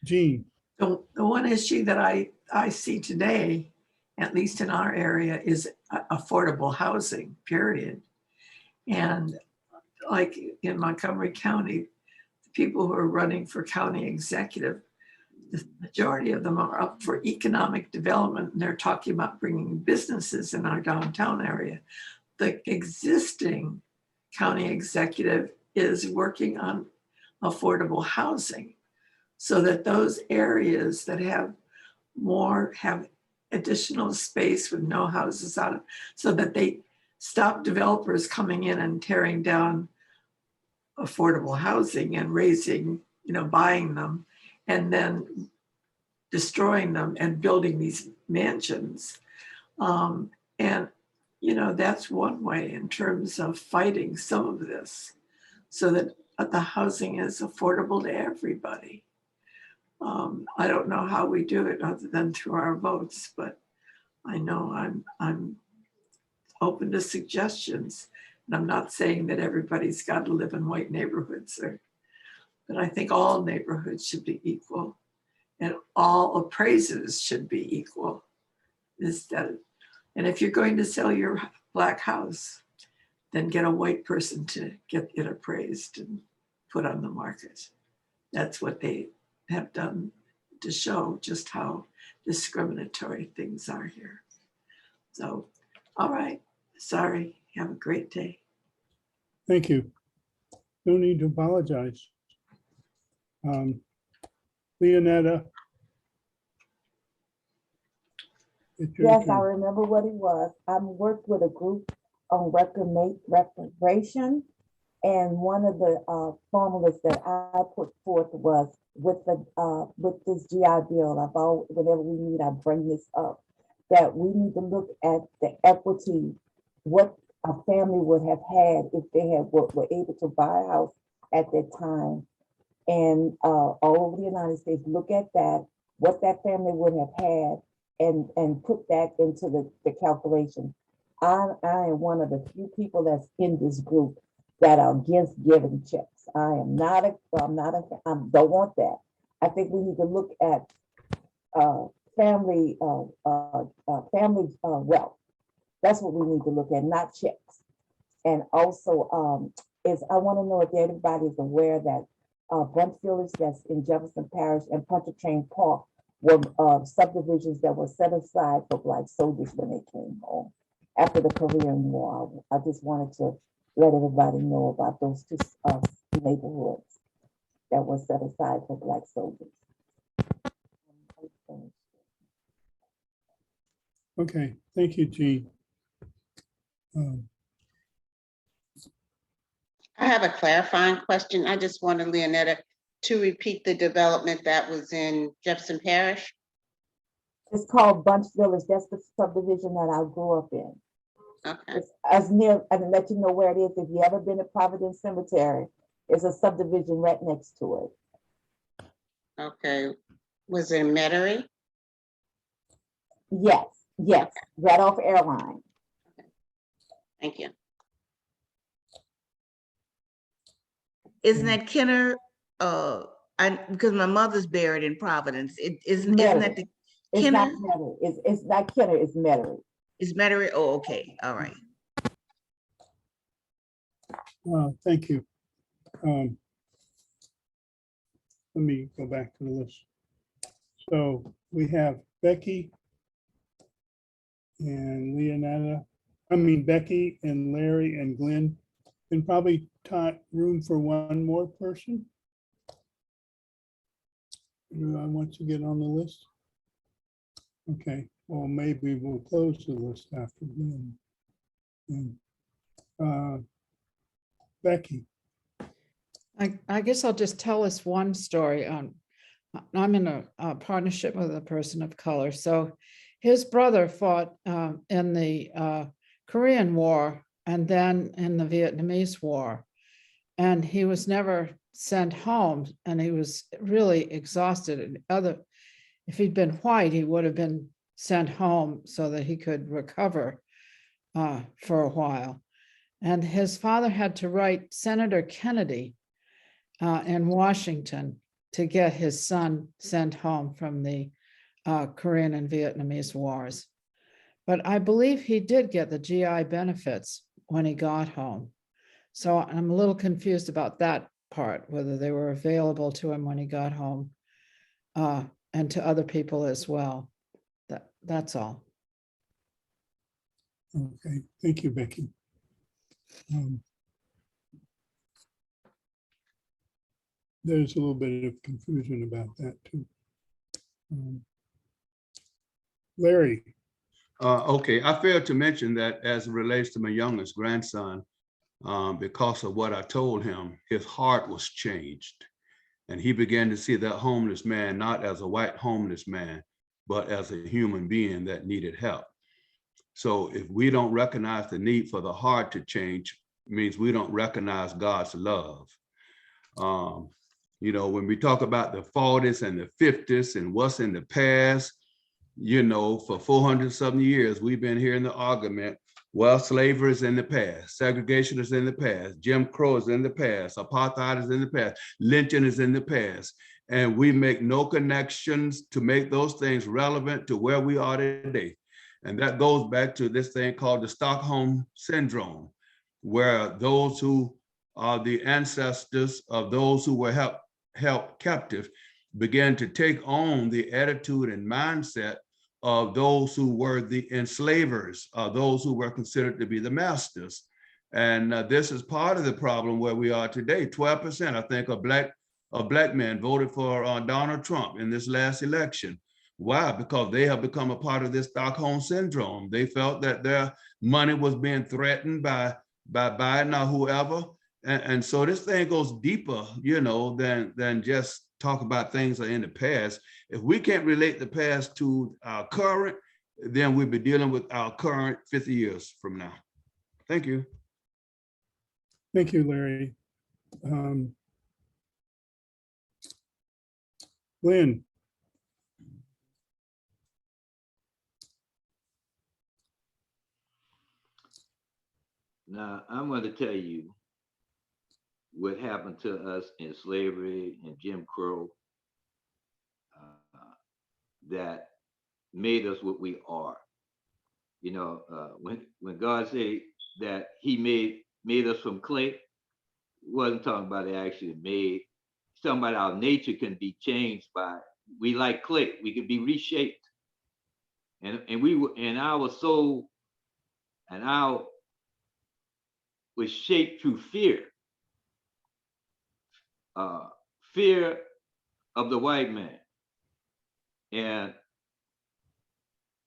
Jean. The one issue that I see today, at least in our area, is affordable housing, period. And like in Montgomery County, the people who are running for county executive, the majority of them are up for economic development, and they're talking about bringing businesses in our downtown area. The existing county executive is working on affordable housing so that those areas that have additional space with no houses on it, so that they stop developers coming in and tearing down affordable housing and buying them and then destroying them and building these mansions. And that's one way in terms of fighting some of this so that the housing is affordable to everybody. I don't know how we do it other than through our votes, but I know I'm open to suggestions. And I'm not saying that everybody's got to live in white neighborhoods, but I think all neighborhoods should be equal and all appraisers should be equal. And if you're going to sell your black house, then get a white person to get it appraised and put on the market. That's what they have done to show just how discriminatory things are here. So, all right, sorry, have a great day. Thank you. No need to apologize. Leonetta. Yes, I remember what it was. I worked with a group on reparation, and one of the formulas that I put forth was with this GI Bill. Whenever we meet, I bring this up, that we need to look at the equity, what a family would have had if they were able to buy a house at that time. And all over the United States, look at that, what that family would have had, and put that into the calculation. I am one of the few people that's in this group that are against giving checks. I don't want that. I think we need to look at family wealth. That's what we need to look at, not checks. And also, I want to know if everybody is aware that Bunch Village, that's in Jefferson Parish, and Pontchartrain Park were subdivisions that were set aside for Black soldiers when they came home after the Korean War. I just wanted to let everybody know about those two neighborhoods that were set aside for Black soldiers. Okay, thank you, Jean. I have a clarifying question. I just wanted Leonetta to repeat the development that was in Jefferson Parish. It's called Bunch Village. That's the subdivision that I grew up in. Okay. It's as near, I can let you know where it is. If you ever been to Providence Cemetery, it's a subdivision right next to it. Okay. Was it in Metairie? Yes, yes, okay. Right off Airline. Okay. Thank you. Isn't that Kenner? Because my mother's buried in Providence. Isn't that the it's Kenner? Not Metairie. It's not Kenner, it's Metairie. It's Metairie? Oh, okay. All right. Thank you. Let me go back to the list. So we have Becky and Leonetta. Becky and Larry and Glenn, and probably room for one more person. Do I want to get on the list? Okay, Well, maybe we'll close the list after then. And, Becky, I guess I'll just tell us one story. I'm in a partnership with a person of color. So his brother fought in the Korean War and then in the Vietnamese War. And he was never sent home, and he was really exhausted. And if he'd been white, he would have been sent home so that he could recover for a while. And his father had to write Senator Kennedy in Washington to get his son sent home from the Korean and Vietnamese wars. But I believe he did get the GI benefits when he got home. So I'm a little confused about that part, whether they were available to him when he got home and to other people as well. That's all. okay, thank you, Becky. There's a little bit of confusion about that too. Larry, Okay, I failed to mention that as it relates to my youngest grandson, because of what I told him, his heart was changed. And he began to see that homeless man, not as a white homeless man, but as a human being that needed help. So if we don't recognize the need for the heart to change, it means we don't recognize God's love. You know, when we talk about the 40s and the 50s and what's in the past, you know, for 400 something years, we've been hearing the argument, well, slavery is in the past, segregation is in the past, Jim Crow is in the past, apartheid is in the past, lynching is in the past. And we make no connections to make those things relevant to where we are today. And that goes back to this thing called the Stockholm Syndrome, where those who are the ancestors of those who were held captive began to take on the attitude and mindset of those who were the enslavers, those who were considered to be the masters. And this is part of the problem where we are today. 12%, I think, of black men voted for Donald Trump in this last election. Why? Because they have become a part of this Stockholm Syndrome. They felt that their money was being threatened by Biden or whoever. And so this thing goes deeper, you know, than just talk about things that are in the past. If we can't relate the past to our current, then we'll be dealing with our current 50 years from now. Thank you. thank you, Larry. Lynn, Now, I'm going to tell you what happened to us in slavery and Jim Crow that made us what we are. You know, when God said that he made us from clay, he wasn't talking about it actually made. He's talking about our nature can be changed by, we like clay, we can be reshaped. And our soul and our was shaped through fear. Fear of the white man. And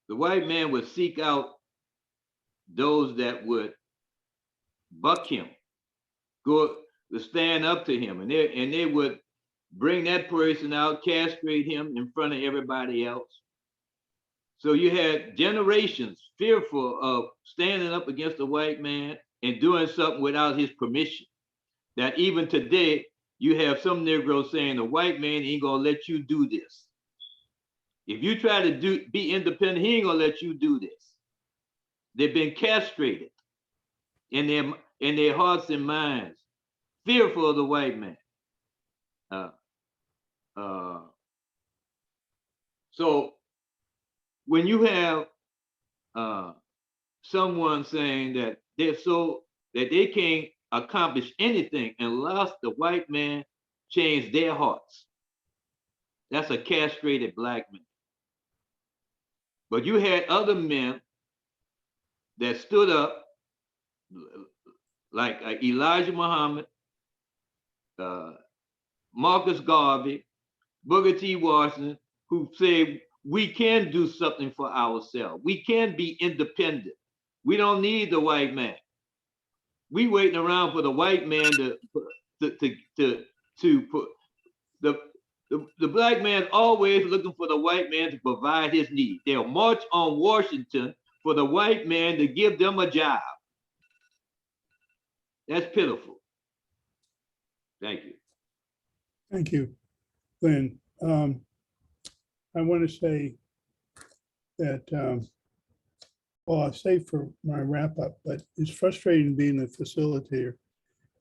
the white man would seek out those that would buck him, go to stand up to him, and they would bring that person out, castrate him in front of everybody else. So you had generations fearful of standing up against the white man and doing something without his permission. That even today, you have some Negroes saying the white man ain't gonna let you do this. If you try to be independent, he ain't gonna let you do this. They've been castrated in their hearts and minds, fearful of the white man. So when you have someone saying that they can't accomplish anything unless the white man changed their hearts, that's a castrated black man. But you had other men that stood up, like Elijah Muhammad, Marcus Garvey, Booker T. Washington, who said we can do something for ourselves. We can be independent. We don't need the white man. We waiting around for the white man to put the black man always looking for the white man to provide his need. They'll march on Washington for the white man to give them a job. That's pitiful. Thank you. Thank you, Lynn. I want to say that, well, I'll say for my wrap up, but it's frustrating being a facilitator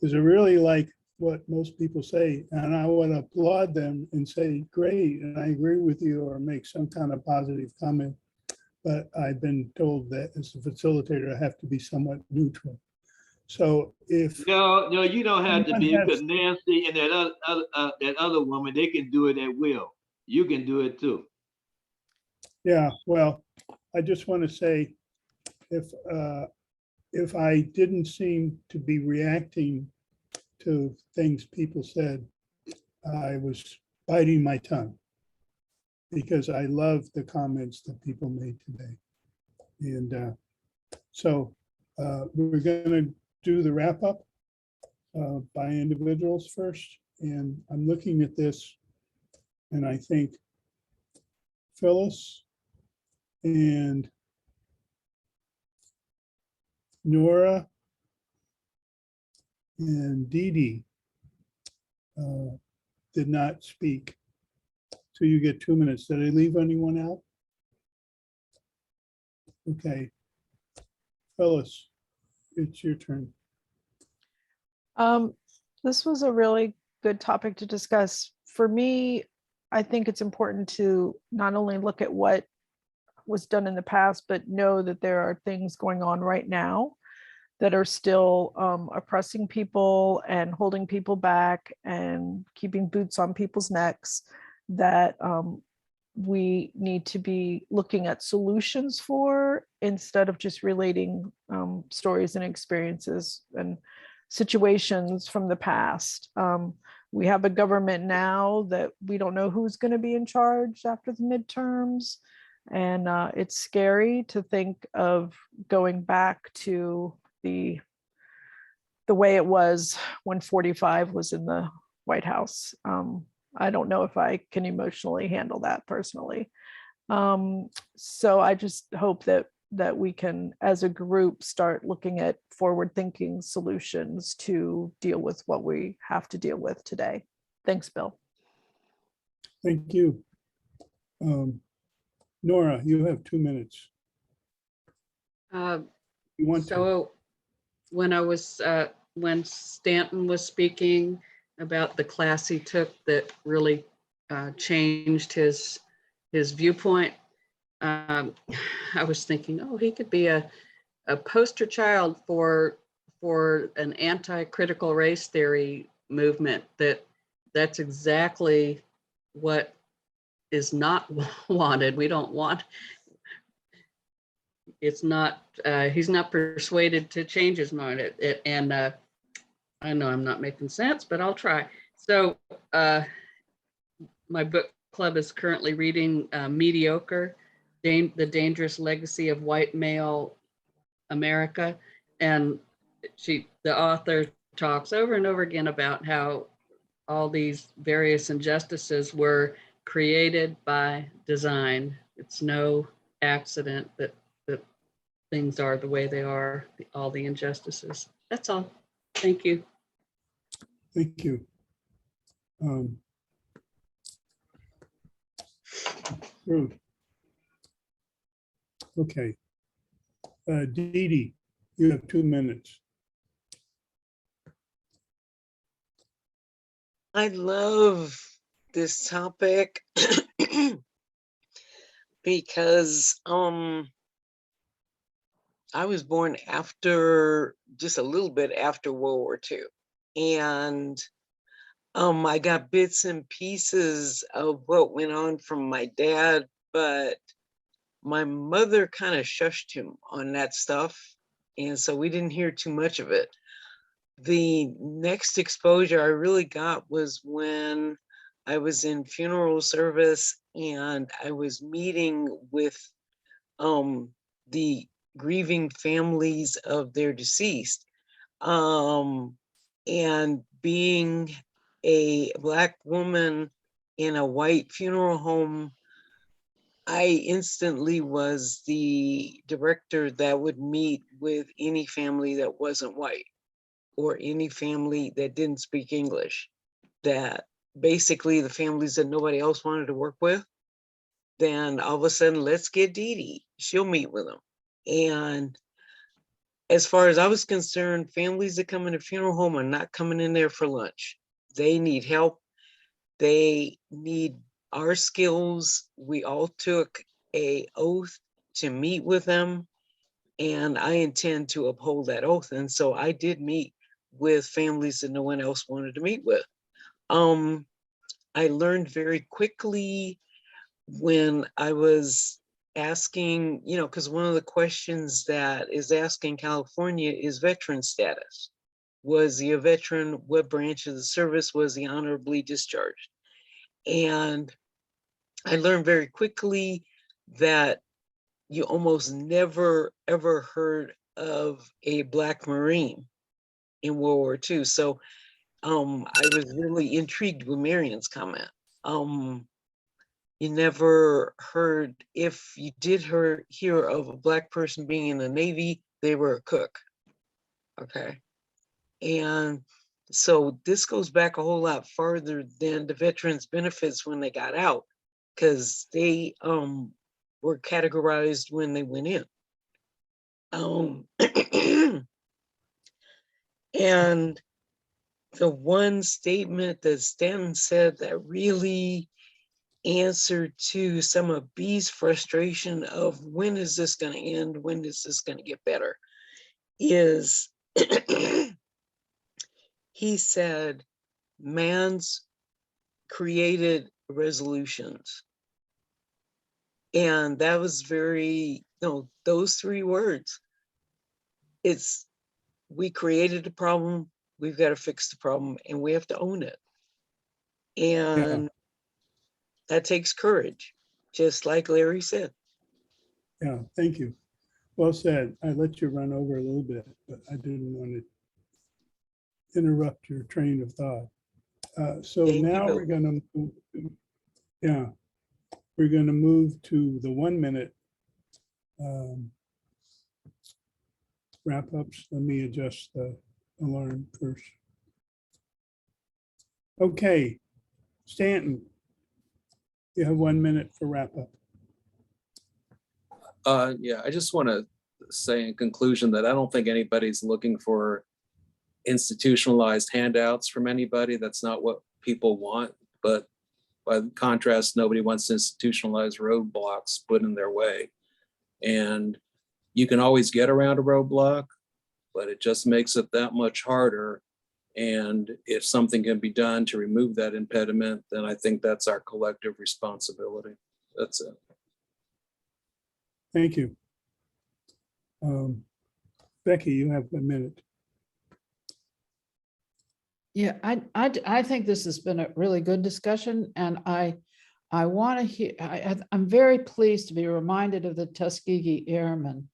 because I really like what most people say, and I would applaud them and say, great, and I agree with you, or make some kind of positive comment. But I've been told that as a facilitator, I have to be somewhat neutral. So if No, you don't have to someone be, has- because Nancy and that other woman, they can do it at will. You can do it too. Yeah, well, I just want to say, if I didn't seem to be reacting to things people said, I was biting my tongue because I love the comments that people made today. And so we're going to do the wrap up by individuals first. And I'm looking at this and I think Phyllis and Nora and Dee Dee did not speak. So you get 2 minutes. Did I leave anyone out? Okay. Phyllis, it's your turn. This was a really good topic to discuss. For me, I think it's important to not only look at what was done in the past, but know that there are things going on right now that are still oppressing people and holding people back and keeping boots on people's necks, that we need to be looking at solutions for, instead of just relating stories and experiences and situations from the past. We have a government now that we don't know who's going to be in charge after the midterms. And it's scary to think of going back to the way it was when 45 was in the White House. I don't know if I can emotionally handle that personally. So I just hope that we can, as a group, start looking at forward-thinking solutions to deal with what we have to deal with today. Thanks, Bill. Thank you. Nora, you have 2 minutes. You want to? So when Stanton was speaking about the class he took that really changed his viewpoint, I was thinking, oh, he could be a poster child for an anti-critical race theory movement. That's exactly what is not wanted. We don't want. It's not. He's not persuaded to change his mind. And I know I'm not making sense, but I'll try. So my book club is currently reading Mediocre: The Dangerous Legacy of White Male America. And the author talks over and over again about how all these various injustices were created by design. It's no accident that things are the way they are, all the injustices. That's all. Thank you. Thank you. Ruth. Okay. Dee Dee, you have 2 minutes. I love this topic because I was born just a little bit after World War II. And I got bits and pieces of what went on from my dad, but my mother kind of shushed him on that stuff. And so we didn't hear too much of it. The next exposure I really got was when I was in funeral service and I was meeting with the grieving families of their deceased. And being a Black woman in a white funeral home, I instantly was the director that would meet with any family that wasn't white or any family that didn't speak English, that basically the families that nobody else wanted to work with, then all of a sudden, let's get Dee Dee. She'll meet with them. And as far as I was concerned, families that come in a funeral home are not coming in there for lunch. They need help. They need our skills. We all took an oath to meet with them, and I intend to uphold that oath. And so I did meet with families that no one else wanted to meet with. I learned very quickly when I was asking, you know, because one of the questions that is asked in California is veteran status. Was he a veteran? What branch of the service was he honorably discharged? And I learned very quickly that you almost never, ever heard of a Black Marine in World War II. So I was really intrigued with Marion's comment. You never heard, if you did hear of a Black person being in the Navy, they were a cook, okay? And so this goes back a whole lot farther than the veterans benefits when they got out, because they were categorized when they went in. And the one statement that Stanton said that really answer to some of B's frustration of when is this going to end? When is this going to get better? Is he said, man's created resolutions. And that was very, those 3 words. It's, we created a problem, we've got to fix the problem, and we have to own it. And that takes courage, just like Larry said. Yeah, thank you. Well said. I let you run over a little bit, but I didn't want to interrupt your train of thought. So Thank now you. we're going to, we're going to move to the 1 minute wrap ups. Let me adjust the alarm first. Okay, Stanton, you have 1 minute for wrap up. Yeah, I just want to say in conclusion that I don't think anybody's looking for institutionalized handouts from anybody. That's not what people want. But by contrast, nobody wants institutionalized roadblocks put in their way. And you can always get around a roadblock, but it just makes it that much harder. And if something can be done to remove that impediment, then I think that's our collective responsibility. That's it. Thank you. Becky, you have a minute. Yeah, I think this has been a really good discussion, and I want to hear, I'm very pleased to be reminded of the Tuskegee Airmen,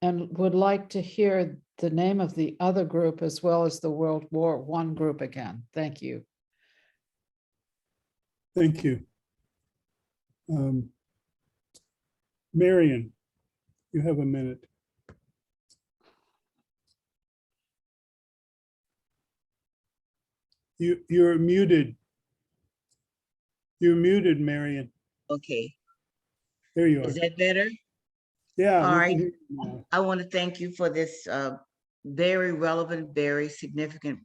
and would like to hear the name of the other group as well as the World War I group again. Thank you. Thank you. Marion, you have a minute. You're muted. You're muted, Marion. Okay, There you are. is that better? Yeah. All we right. can hear you now. I want to thank you for this very relevant, very significant,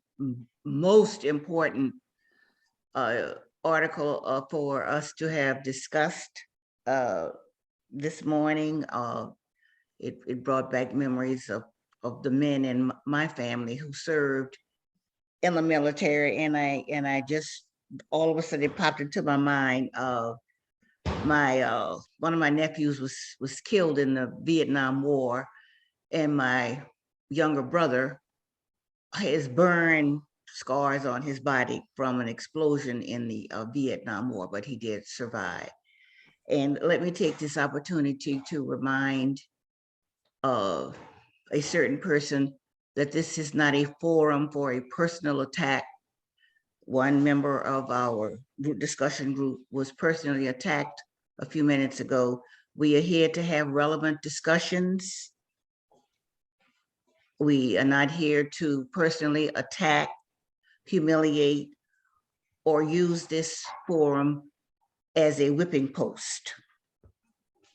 most important article for us to have discussed this morning. It brought back memories of the men in my family who served in the military, and I just all of a sudden it popped into my mind. One of my nephews was killed in the Vietnam War, and my younger brother is burned scars on his body from an explosion in the Vietnam War, but he did survive. And let me take this opportunity to remind a certain person that this is not a forum for a personal attack. One member of our discussion group was personally attacked a few minutes ago. We are here to have relevant discussions. We are not here to personally attack, humiliate, or use this forum as a whipping post.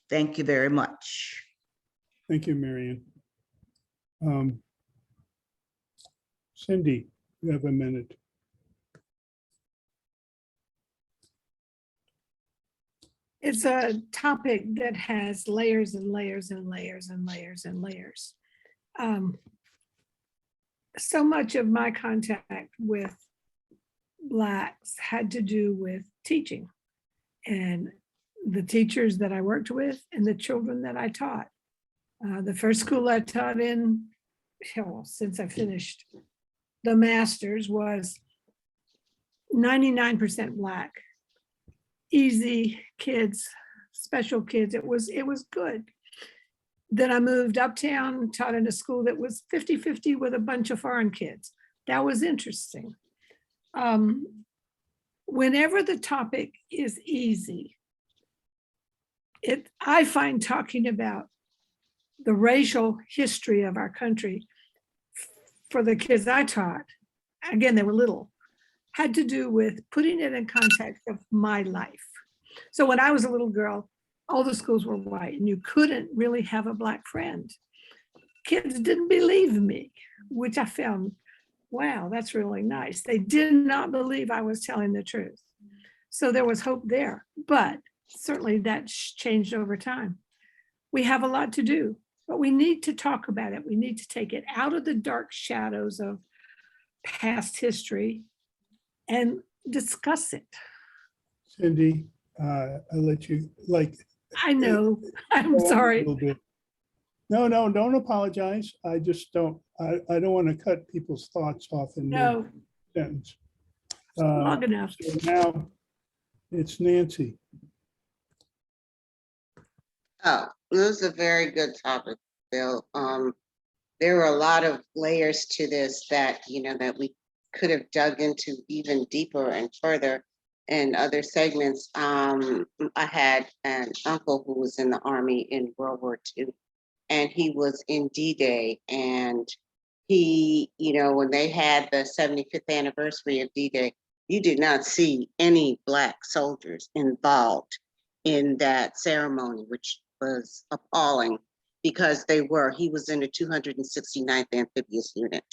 Thank you very much. Thank you, Marion. Cindy, you have a minute. It's a topic that has layers and layers and layers and layers and layers. So much of my contact with Blacks had to do with teaching and the teachers that I worked with and the children that I taught. The first school I taught in, since I finished the master's, was 99% Black. Easy kids, special kids. It was good. Then I moved uptown, taught in a school that was 50-50 with a bunch of foreign kids. That was interesting. Whenever the topic is easy, I find talking about the racial history of our country for the kids I taught, again, they were little, had to do with putting it in context of my life. So when I was a little girl, all the schools were white and you couldn't really have a Black friend. Kids didn't believe me, which I found, wow, that's really nice. They did not believe I was telling the truth. So there was hope there, but certainly that's changed over time. We have a lot to do, but we need to talk about it. We need to take it out of the dark shadows of past history and discuss it. Cindy, I'll let you, I know, I'm sorry. No, don't apologize. I just don't, I don't want to cut people's thoughts off in No, sentence. long enough. So now it's Nancy. Oh, this is a very good topic, Bill. There were a lot of layers to this that, that we could have dug into even deeper and further in other segments. I had an uncle who was in the Army in World War II, and he was in D-Day, and he, when they had the 75th anniversary of D-Day, you did not see any Black soldiers involved in that ceremony, which was appalling because he was in the 269th Amphibious Unit,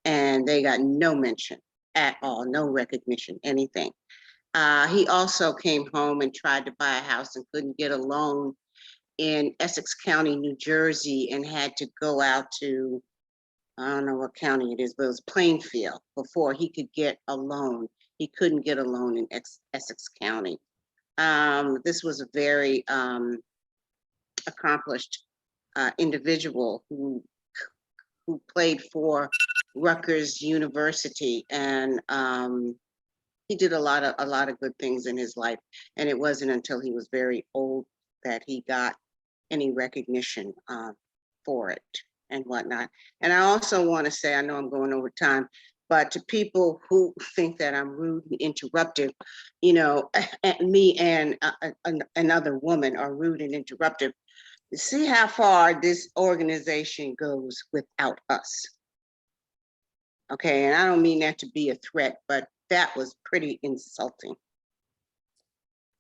and they got no mention at all, no recognition, anything. He also came home and tried to buy a house and couldn't get a loan in Essex County, New Jersey, and had to go out to, I don't know what county it is, but it was Plainfield before he could get a loan. He couldn't get a loan in Essex County. This was a very accomplished individual who played for Rutgers University, and he did a lot of good things in his life. And it wasn't until he was very old that he got any recognition for it and whatnot. And I also want to say, I know I'm going over time, but to people who think that I'm rude and interruptive, me and another woman are rude and interruptive. See how far this organization goes without us. Okay, and I don't mean that to be a threat, but that was pretty insulting.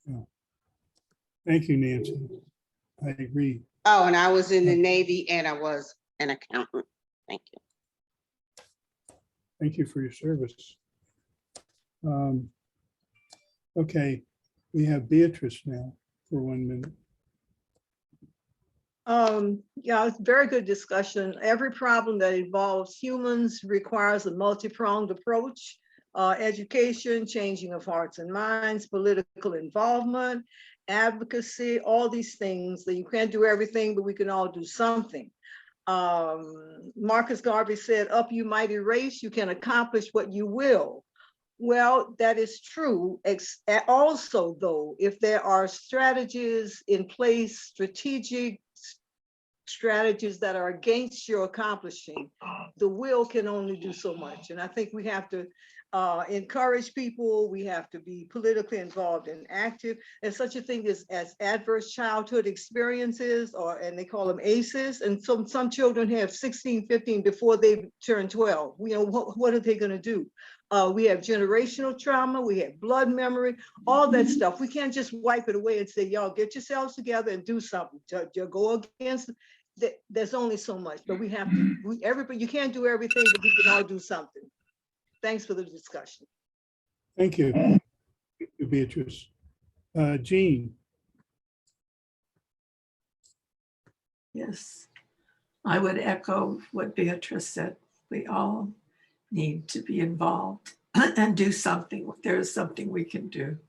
Yeah. Thank you, Nancy. I agree. Oh, and I was in the Navy and I was an accountant. Thank you. Thank you for your service. Okay, we have Beatrice now for 1 minute. Yeah, it's very good discussion. Every problem that involves humans requires a multi-pronged approach. Education, changing of hearts and minds, political involvement, advocacy, all these things that you can't do everything, but we can all do something. Marcus Garvey said, up you mighty race, you can accomplish what you will. Well, that is true. Also, though, if there are strategies in place, strategic strategies that are against your accomplishing, the will can only do so much. And I think we have to encourage people. We have to be politically involved and active. And such a thing as adverse childhood experiences, and they call them ACEs. And some children have 16, 15 before they turn 12. You know, what are they going to do? We have generational trauma, we have blood memory, all that stuff. We can't just wipe it away and say, y'all get yourselves together and do something. Go against, there's only so much, but we have to, everybody, you can't do everything, but we can all do something. Thanks for the discussion. Thank you. Thank you, Beatrice. Jean. Yes, I would echo what Beatrice said. We all need to be involved and do something. There is something we can do.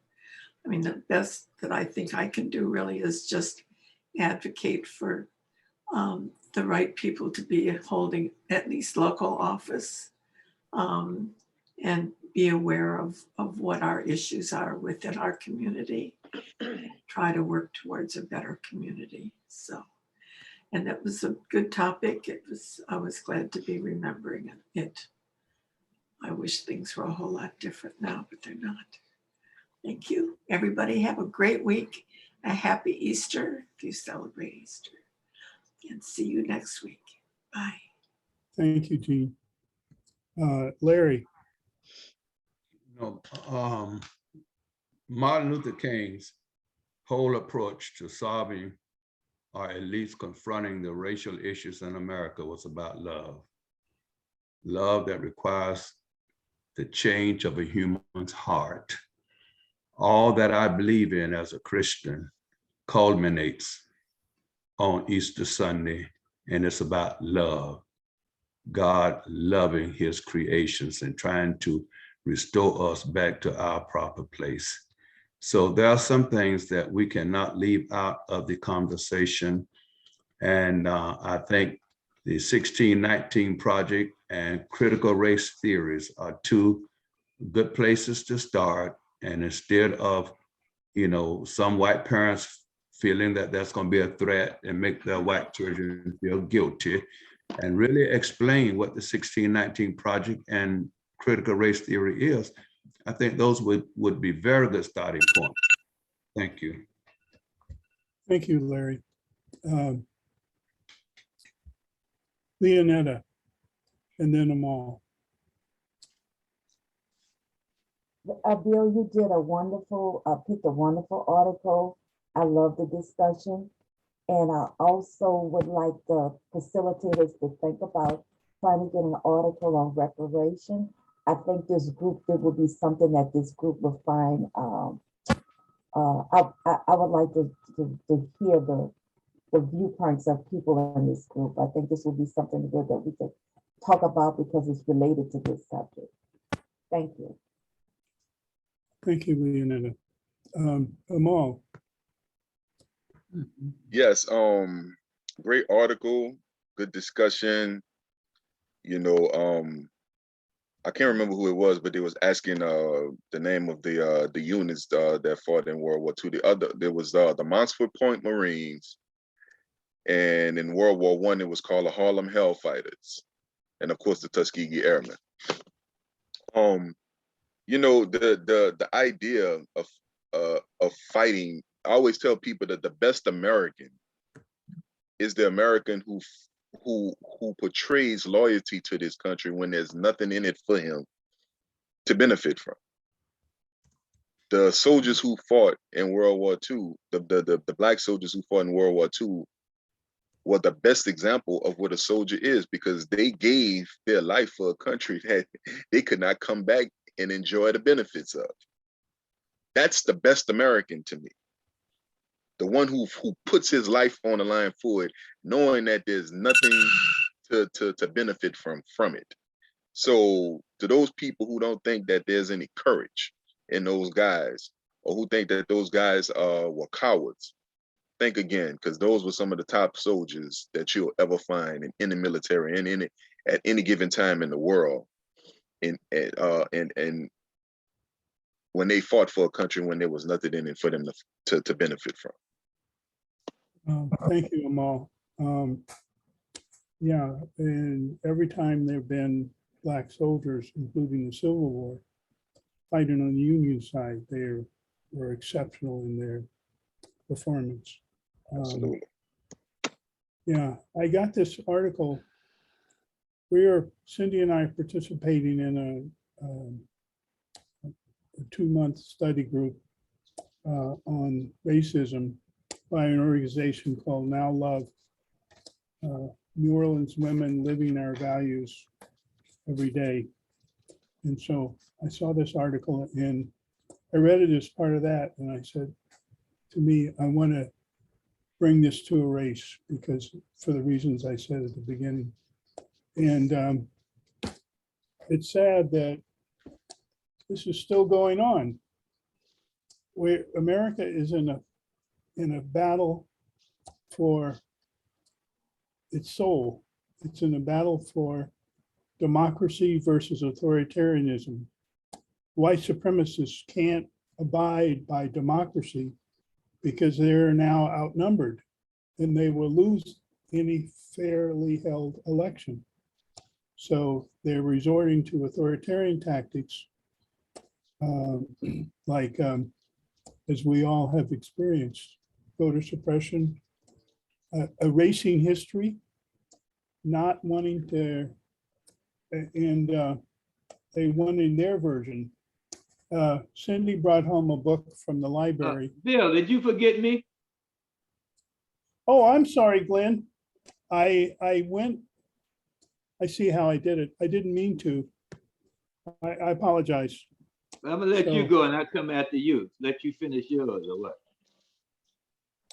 I mean, the best that I think I can do really is just advocate for the right people to be holding at least local office, and be aware of what our issues are within our community, try to work towards a better community. So, and that was a good topic. I was glad to be remembering it. I wish things were a whole lot different now, but they're not. Thank you. Everybody have a great week. A happy Easter if you celebrate Easter. And see you next week. Bye. Thank you, Jean. Larry. No, Martin Luther King's whole approach to solving, or at least confronting, the racial issues in America was about love. Love that requires the change of a human's heart. All that I believe in as a Christian culminates on Easter Sunday, and it's about love. God loving his creations and trying to restore us back to our proper place. So there are some things that we cannot leave out of the conversation. And I think the 1619 Project and critical race theories are two good places to start. And instead of, some white parents feeling that that's going to be a threat and make their white children feel guilty, and really explain what the 1619 Project and critical race theory is, I think those would be very good starting points. Thank you. Thank you, Larry. Leonetta, and then Amal. Bill, you did picked a wonderful article. I love the discussion. And I also would like the facilitators to think about trying to get an article on reparation. I think there would be something that this group will find. I would like to hear the viewpoints of people in this group. I think this would be something good that we could talk about because it's related to this subject. Thank you. Thank you, Leonetta. Amal. Yes, great article, good discussion. I can't remember who it was, but they was asking the name of the units that fought in World War II. There was the Montford Point Marines, and in World War I, it was called the Harlem Hellfighters, and of course the Tuskegee Airmen. The idea of fighting. I always tell people that the best American is the American who portrays loyalty to this country when there's nothing in it for him to benefit from. The soldiers who fought in World War II, the Black soldiers who fought in World War II, were the best example of what a soldier is, because they gave their life for a country that they could not come back and enjoy the benefits of. That's the best American to me. The one who puts his life on the line for it, knowing that there's nothing to benefit from it. So to those people who don't think that there's any courage in those guys, or who think that those guys were cowards, think again, because those were some of the top soldiers that you'll ever find in the military and in it at any given time in the world. And when they fought for a country when there was nothing in it for them to benefit from. Thank you, Amal. Yeah, and every time there've been Black soldiers, including the Civil War, fighting on the Union side, they were exceptional in their performance. Absolutely. Yeah, I got this article. Cindy and I are participating in a 2-month study group on racism by an organization called Now Love, New Orleans women living our values every day. And so I saw this article and I read it as part of that. And I said, to me, I want to bring this to Erace because for the reasons I said at the beginning. And it's sad that this is still going on. Where America is in a battle for its soul. It's in a battle for democracy versus authoritarianism. White supremacists can't abide by democracy because they're now outnumbered and they will lose any fairly held election. So they're resorting to authoritarian tactics like, as we all have experienced, voter suppression, erasing history, not wanting to, and they wanted their version. Cindy brought home a book from the library. Bill, did you forget me? Oh, I'm sorry, Glenn. I see how I did it. I didn't mean to. I apologize. I'm gonna let you go and I'll come after you. Let you finish yours or what?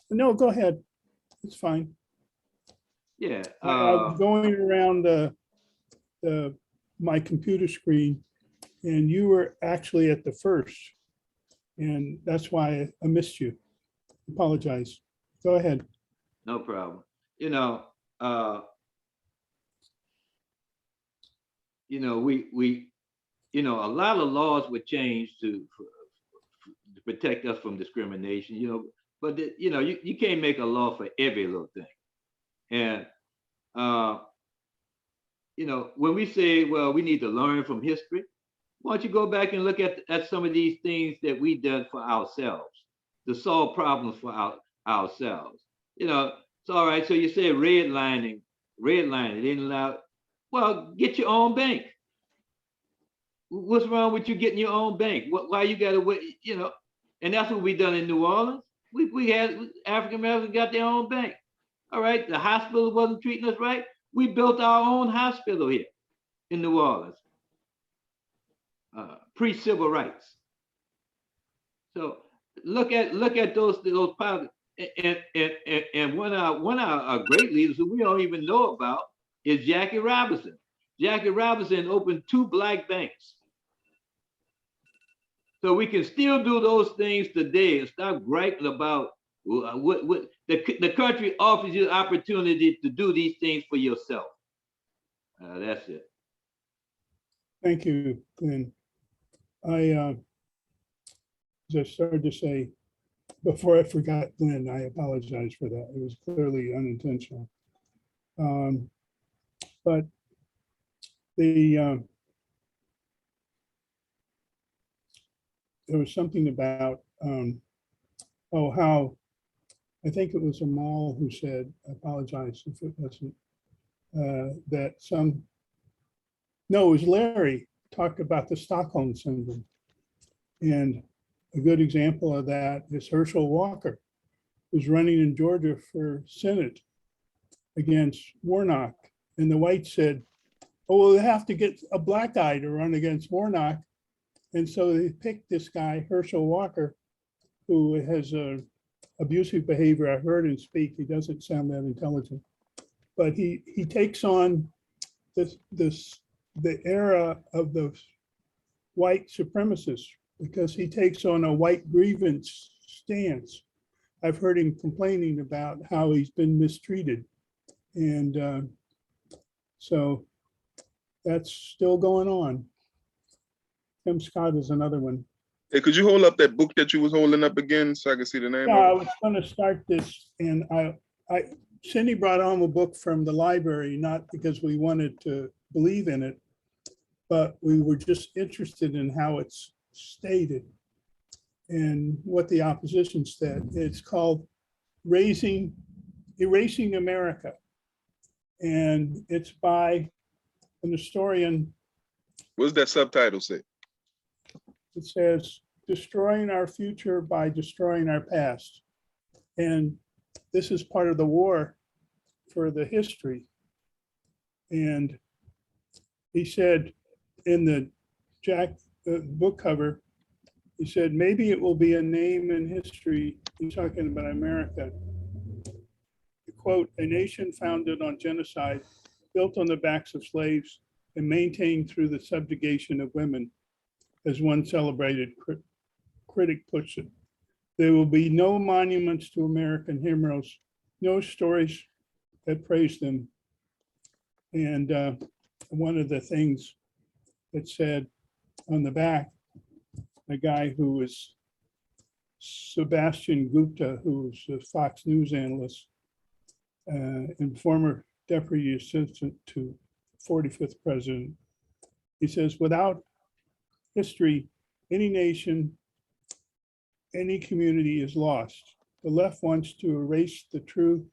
No, go ahead. It's fine. Yeah. I was going around my computer screen and you were actually at the first. And that's why I missed you. Apologize. Go ahead. No problem. A lot of laws were changed to protect us from discrimination, but you can't make a law for every little thing. And when we say, well, we need to learn from history, why don't you go back and look at some of these things that we done for ourselves to solve problems for ourselves. It's all right. So you say redlining, they didn't allow. Well, get your own bank. What's wrong with you getting your own bank? Why you got to wait? And that's what we done in New Orleans. We had African Americans got their own bank. All right, the hospital wasn't treating us right. We built our own hospital here in New Orleans, pre-civil rights. So look at those positive. And one of our great leaders who we don't even know about is Jackie Robinson. Jackie Robinson opened 2 black banks. So we can still do those things today and stop griping about what the country offers you the opportunity to do these things for yourself. That's it. Thank you, Glenn. As I started to say, before I forgot Glenn, I apologize for that. It was clearly unintentional. But there was something about, how, I think it was Amal who said, I apologize if it wasn't, no, it was Larry, talked about the Stockholm Syndrome. And a good example of that is Herschel Walker, who's running in Georgia for Senate against Warnock. And the whites said, oh, well, they have to get a black guy to run against Warnock. And so they picked this guy, Herschel Walker, who has abusive behavior. I heard him speak. He doesn't sound that intelligent. But he takes on the era of the white supremacists because he takes on a white grievance stance. I've heard him complaining about how he's been mistreated. And so that's still going on. Tim Scott is another one. Hey, could you hold up that book that you was holding up again so I can see the name Yeah, I of it? was going to start this, and Cindy brought home a book from the library, not because we wanted to believe in it, but we were just interested in how it's stated and what the opposition said. It's called Erasing America. And it's by an historian. What does that subtitle say? It says, Destroying Our Future by Destroying Our Past. And this is part of the war for the history. And he said in the book cover, he said, maybe it will be a name in history. He's talking about America. Quote, a nation founded on genocide, built on the backs of slaves, and maintained through the subjugation of women, as one celebrated critic puts it. There will be no monuments to American heroes, no stories that praise them. And one of the things that said on the back, a guy who was Sebastian Gupta, who was a Fox News analyst and former deputy assistant to 45th president, he says, without history, any nation, any community is lost. The left wants to erase the true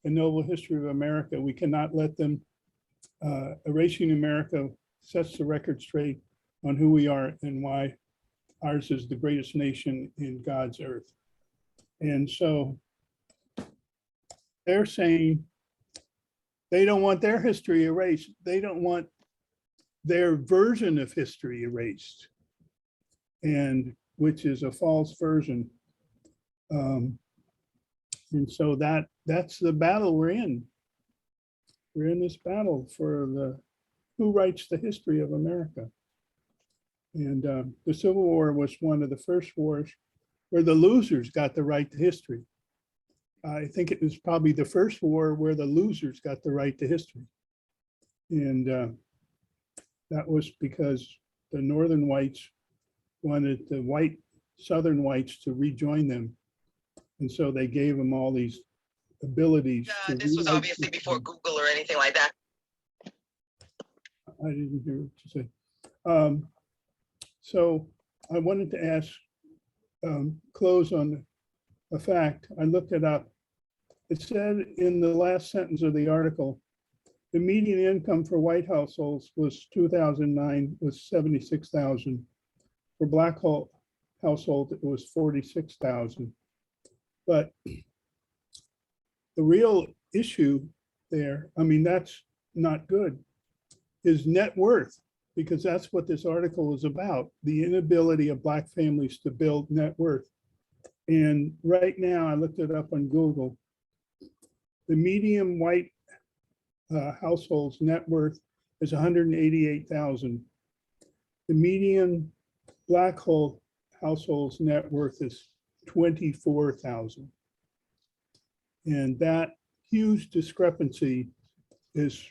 and noble history of America. We cannot let them. Erasing America sets the record straight on who we are and why ours is the greatest nation in God's earth. And so they're saying they don't want their history erased. They don't want their version of history erased, and which is a false version. And so that's the battle we're in. We're in this battle for who writes the history of America. And the Civil War was one of the first wars where the losers got the right to history. I think it was probably the first war where the losers got the right to history. And that was because the Northern whites wanted the white Southern whites to rejoin them. And so they gave them all these abilities. This was obviously before Google or anything like that. I didn't hear what you say. So I wanted to ask, close on a fact. I looked it up. It said in the last sentence of the article, the median income for white households was 2009 was 76,000. For black households, it was 46,000. But the real issue there, I mean, that's not good, is net worth, because that's what this article is about, the inability of Black families to build net worth. And right now, I looked it up on Google, the median white household's net worth is 188,000. The median Black household's net worth is 24,000. And that huge discrepancy is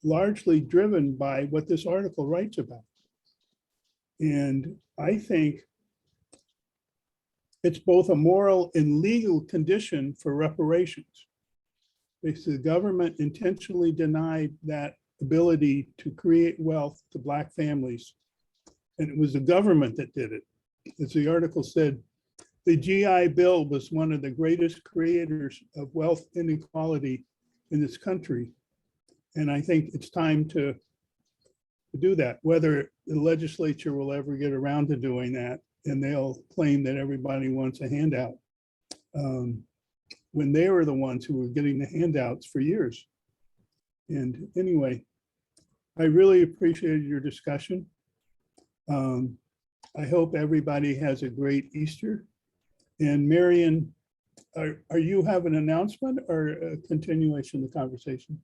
largely driven by what this article writes about. And I think it's both a moral and legal condition for reparations. Because the government intentionally denied that ability to create wealth to Black families. And it was the government that did it. As the article said, the GI Bill was one of the greatest creators of wealth inequality in this country. And I think it's time to do that, whether the legislature will ever get around to doing that, and they'll claim that everybody wants a handout. When they were the ones who were getting the handouts for years. And anyway, I really appreciated your discussion. I hope everybody has a great Easter. And Marion, are you have an announcement or a continuation of the conversation?